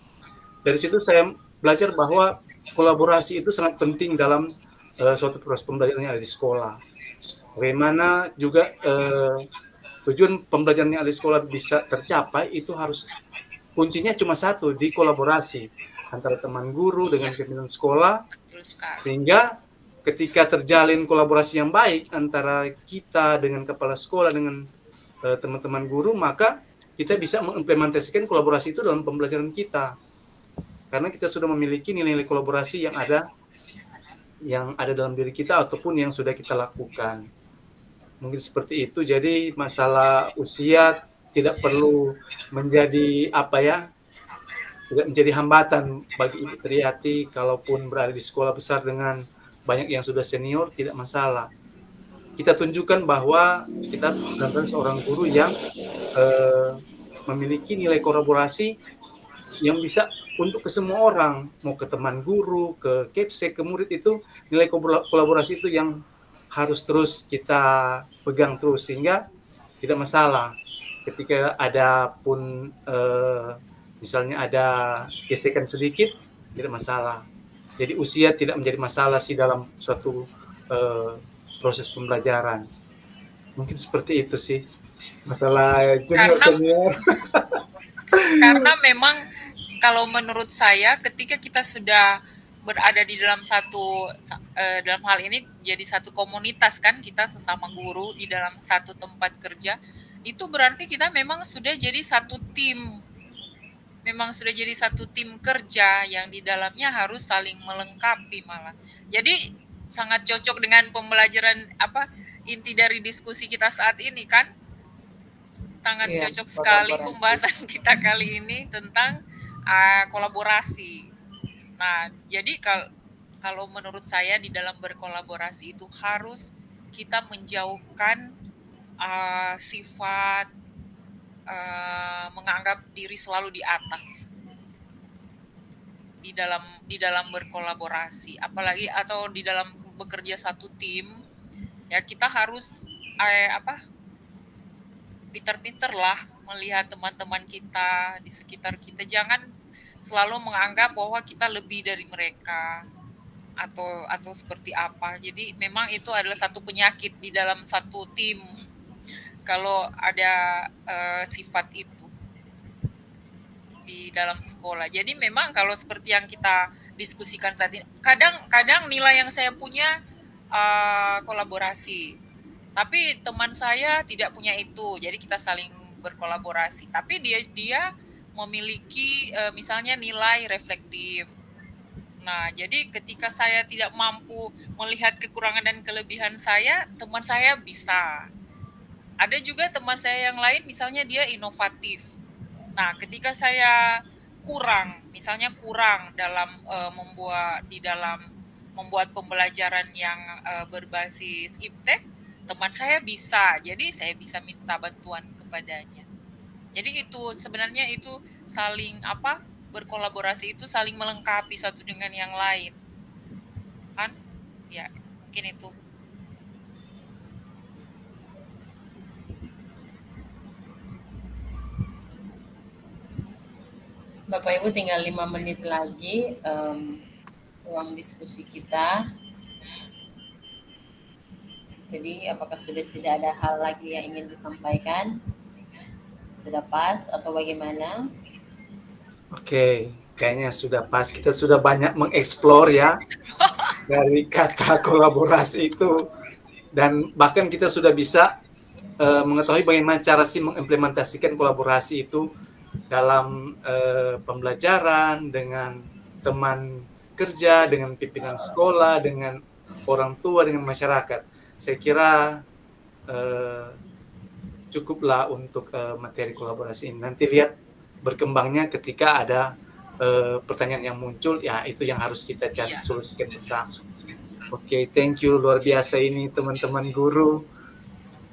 dari situ saya belajar bahwa kolaborasi itu sangat penting dalam suatu proses pembelajaran yang ada di sekolah. Bagaimana juga tujuan pembelajaran yang ada di sekolah bisa tercapai, itu harus kuncinya cuma satu, di kolaborasi antara teman guru dengan pimpinan sekolah, sehingga ketika terjalin kolaborasi yang baik antara kita dengan kepala sekolah dengan teman-teman guru, maka kita bisa mengimplementasikan kolaborasi itu dalam pembelajaran kita. Karena kita sudah memiliki nilai-nilai kolaborasi yang ada dalam diri kita ataupun yang sudah kita lakukan. Mungkin seperti itu. Jadi masalah usia tidak perlu menjadi tidak menjadi hambatan bagi Ibu Triati. Kalaupun berada di sekolah besar dengan banyak yang sudah senior, tidak masalah. Kita tunjukkan bahwa kita adalah seorang guru yang memiliki nilai kolaborasi yang bisa untuk ke semua orang, mau ke teman guru, ke kepsek, ke murid, itu nilai kolaborasi itu yang harus terus kita pegang terus sehingga tidak masalah. Ketika ada pun misalnya ada gesekan sedikit, tidak masalah. Jadi usia tidak menjadi masalah sih dalam suatu proses pembelajaran. Mungkin seperti itu sih masalah junior senior. Karena memang kalau menurut saya ketika kita sudah berada di dalam dalam hal ini jadi satu komunitas kan, kita sesama guru di dalam satu tempat kerja, itu berarti kita memang sudah jadi satu tim. Memang sudah jadi satu tim kerja yang di dalamnya harus saling melengkapi malah. Jadi sangat cocok dengan pembelajaran inti dari diskusi kita saat ini kan. Sangat cocok sekali pembahasan kita kali ini tentang kolaborasi. Nah, jadi kalau menurut saya di dalam berkolaborasi itu harus kita menjauhkan sifat menganggap diri selalu di atas di dalam berkolaborasi, apalagi atau di dalam bekerja satu tim. Ya kita harus pinter-pinter lah melihat teman-teman kita di sekitar kita, jangan selalu menganggap bahwa kita lebih dari mereka atau seperti apa. Jadi memang itu adalah satu penyakit di dalam satu tim kalau ada sifat itu di dalam sekolah. Jadi memang kalau seperti yang kita diskusikan saat ini, kadang nilai yang saya punya kolaborasi, tapi teman saya tidak punya itu, jadi kita saling berkolaborasi. Tapi dia memiliki misalnya nilai reflektif. Nah, jadi ketika saya tidak mampu melihat kekurangan dan kelebihan saya, teman saya bisa. Ada juga teman saya yang lain, misalnya dia inovatif. Nah, ketika saya misalnya kurang dalam membuat pembelajaran yang berbasis iptek, teman saya bisa, jadi saya bisa minta bantuan kepadanya. Jadi itu sebenarnya itu saling berkolaborasi itu saling melengkapi satu dengan yang lain, kan? Ya, mungkin itu. Bapak Ibu tinggal 5 menit lagi ruang diskusi kita. Jadi apakah sudah tidak ada hal lagi yang ingin disampaikan? Sudah pas atau bagaimana? Oke, kayaknya sudah pas. Kita sudah banyak mengeksplor ya dari kata kolaborasi itu, dan bahkan kita sudah bisa mengetahui bagaimana cara sih mengimplementasikan kolaborasi itu dalam pembelajaran, dengan teman kerja, dengan pimpinan sekolah, dengan orang tua, dengan masyarakat. Saya kira cukuplah untuk materi kolaborasi ini. Nanti lihat berkembangnya ketika ada pertanyaan yang muncul, ya itu yang harus kita cari solusikan bersama. Oke, thank you, luar biasa ini teman-teman guru.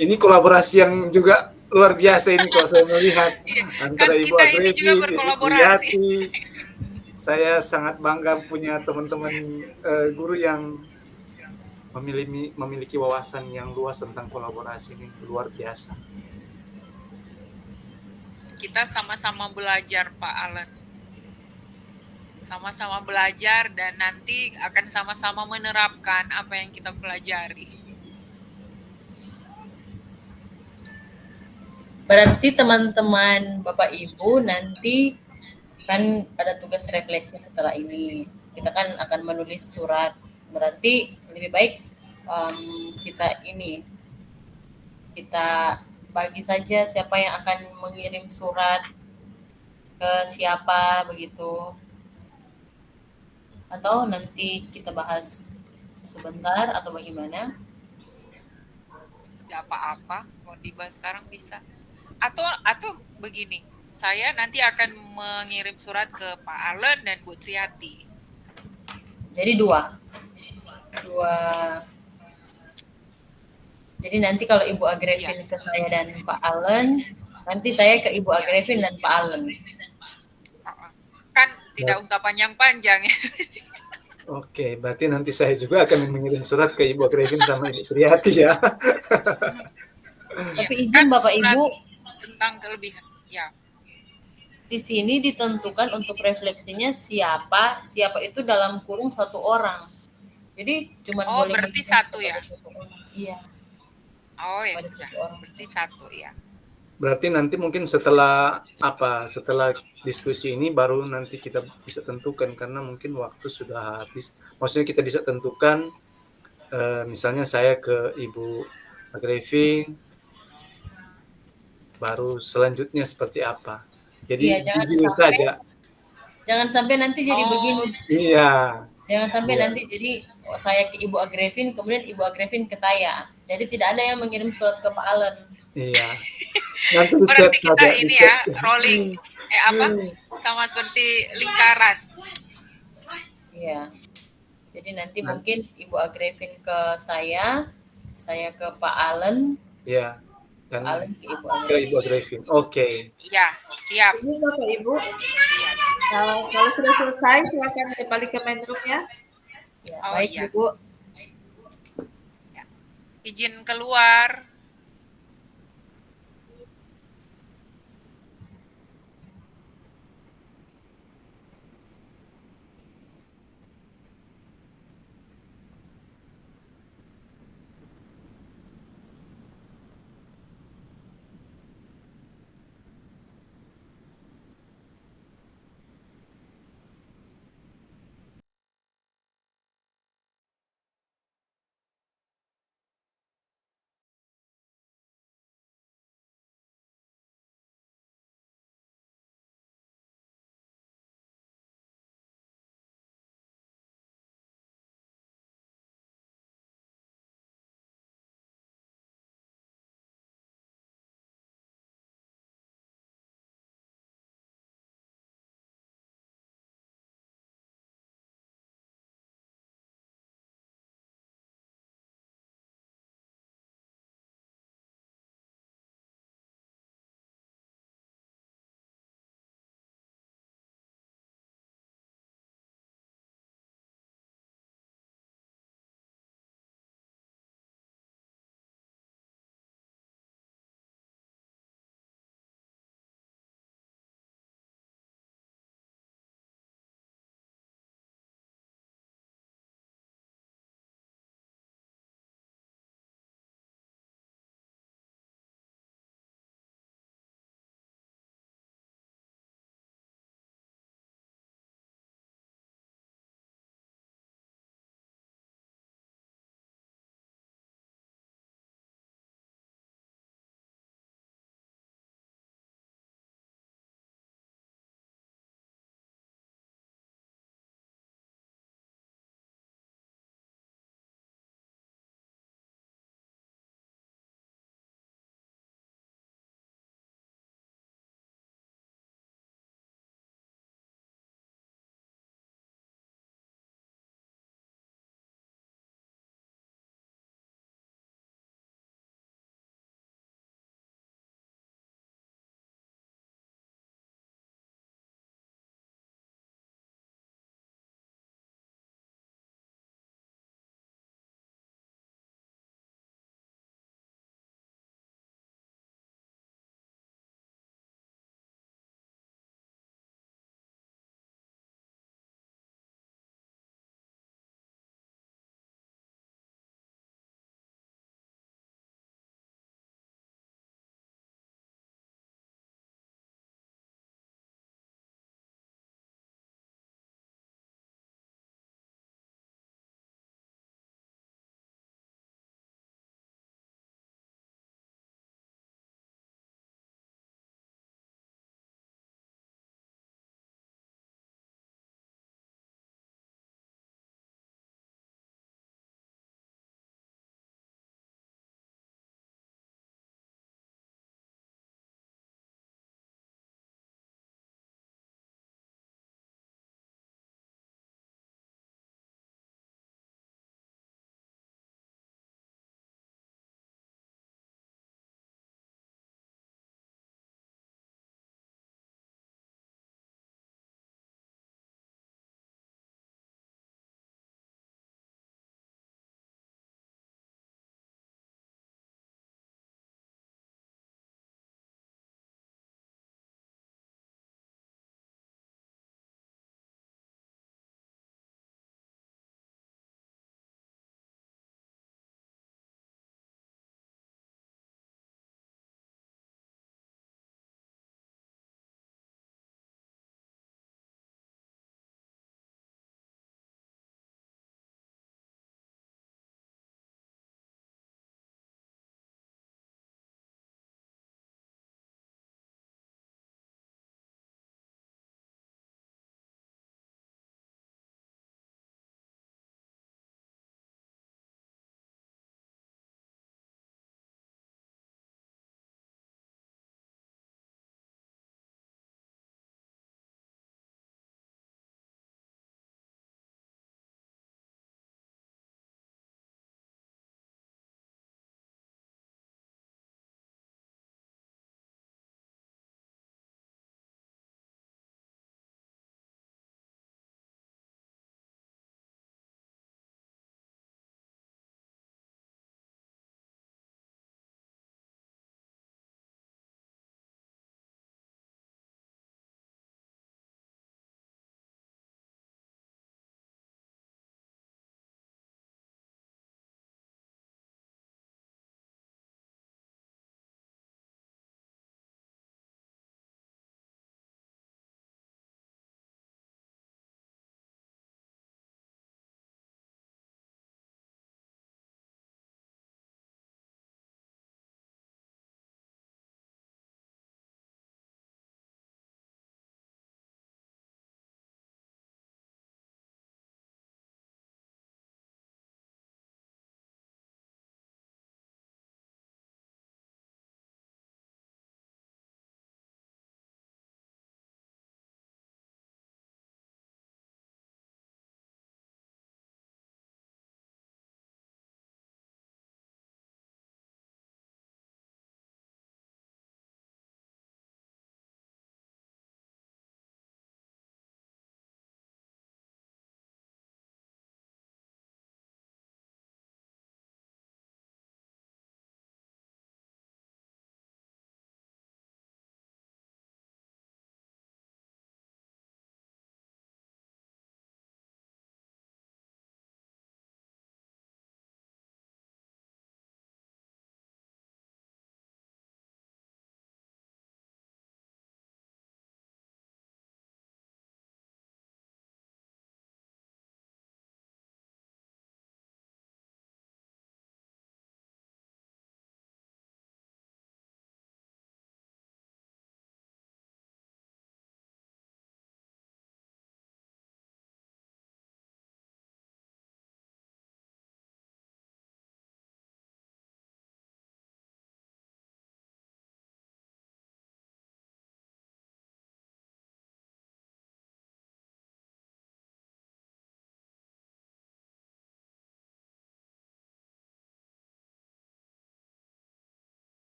Ini kolaborasi yang juga luar biasa ini kalau saya melihat antara Ibu Agrevi, Ibu Priyati. Saya sangat bangga punya teman-teman guru yang memiliki wawasan yang luas tentang kolaborasi ini, luar biasa. Kita sama-sama belajar, Pak Alan. Sama-sama belajar dan nanti akan sama-sama menerapkan apa yang kita pelajari. Berarti teman-teman Bapak Ibu nanti kan ada tugas refleksi setelah ini. Kita kan akan menulis surat. Berarti lebih baik kita bagi saja siapa yang akan mengirim surat ke siapa begitu. Atau nanti kita bahas sebentar atau bagaimana? Tidak apa-apa, mau dibahas sekarang bisa. Atau begini, saya nanti akan mengirim surat ke Pak Alan dan Bu Triyati. Jadi dua. Jadi nanti kalau Ibu Agrevin ke saya dan Pak Alan, nanti saya ke Ibu Agrevin dan Pak Alan. Kan tidak usah panjang-panjang ya. Oke, berarti nanti saya juga akan mengirim surat ke Ibu Agrevin sama Ibu Priyati ya. Tapi izin Bapak Ibu tentang kelebihan, ya. Di sini ditentukan untuk refleksinya siapa itu dalam kurung 1 orang. Jadi cuma boleh. Oh, berarti 1 ya? Iya. Oh ya sudah, berarti 1 ya. Berarti nanti mungkin setelah diskusi ini baru nanti kita bisa tentukan, karena mungkin waktu sudah habis. Maksudnya kita bisa tentukan, misalnya saya ke Ibu Agrevin, baru selanjutnya seperti apa. Jadi jangan sampai nanti jadi begini. Iya. Jangan sampai nanti jadi saya ke Ibu Agrevin, kemudian Ibu Agrevin ke saya. Jadi tidak ada yang mengirim surat ke Pak Alan. Iya. Nanti berarti kita ini ya, rolling. Sama seperti lingkaran. Iya. Jadi nanti mungkin Ibu Agrevin ke saya ke Pak Allen, Ya, dan Allen ke Ibu ke Agrevin. Ibu Agrevin. Oke. Iya, siap. Ini Bapak Ibu. Kalau sudah selesai, silakan kembali ke main room-nya. Ya, Oh baik iya. Ibu. Izin keluar.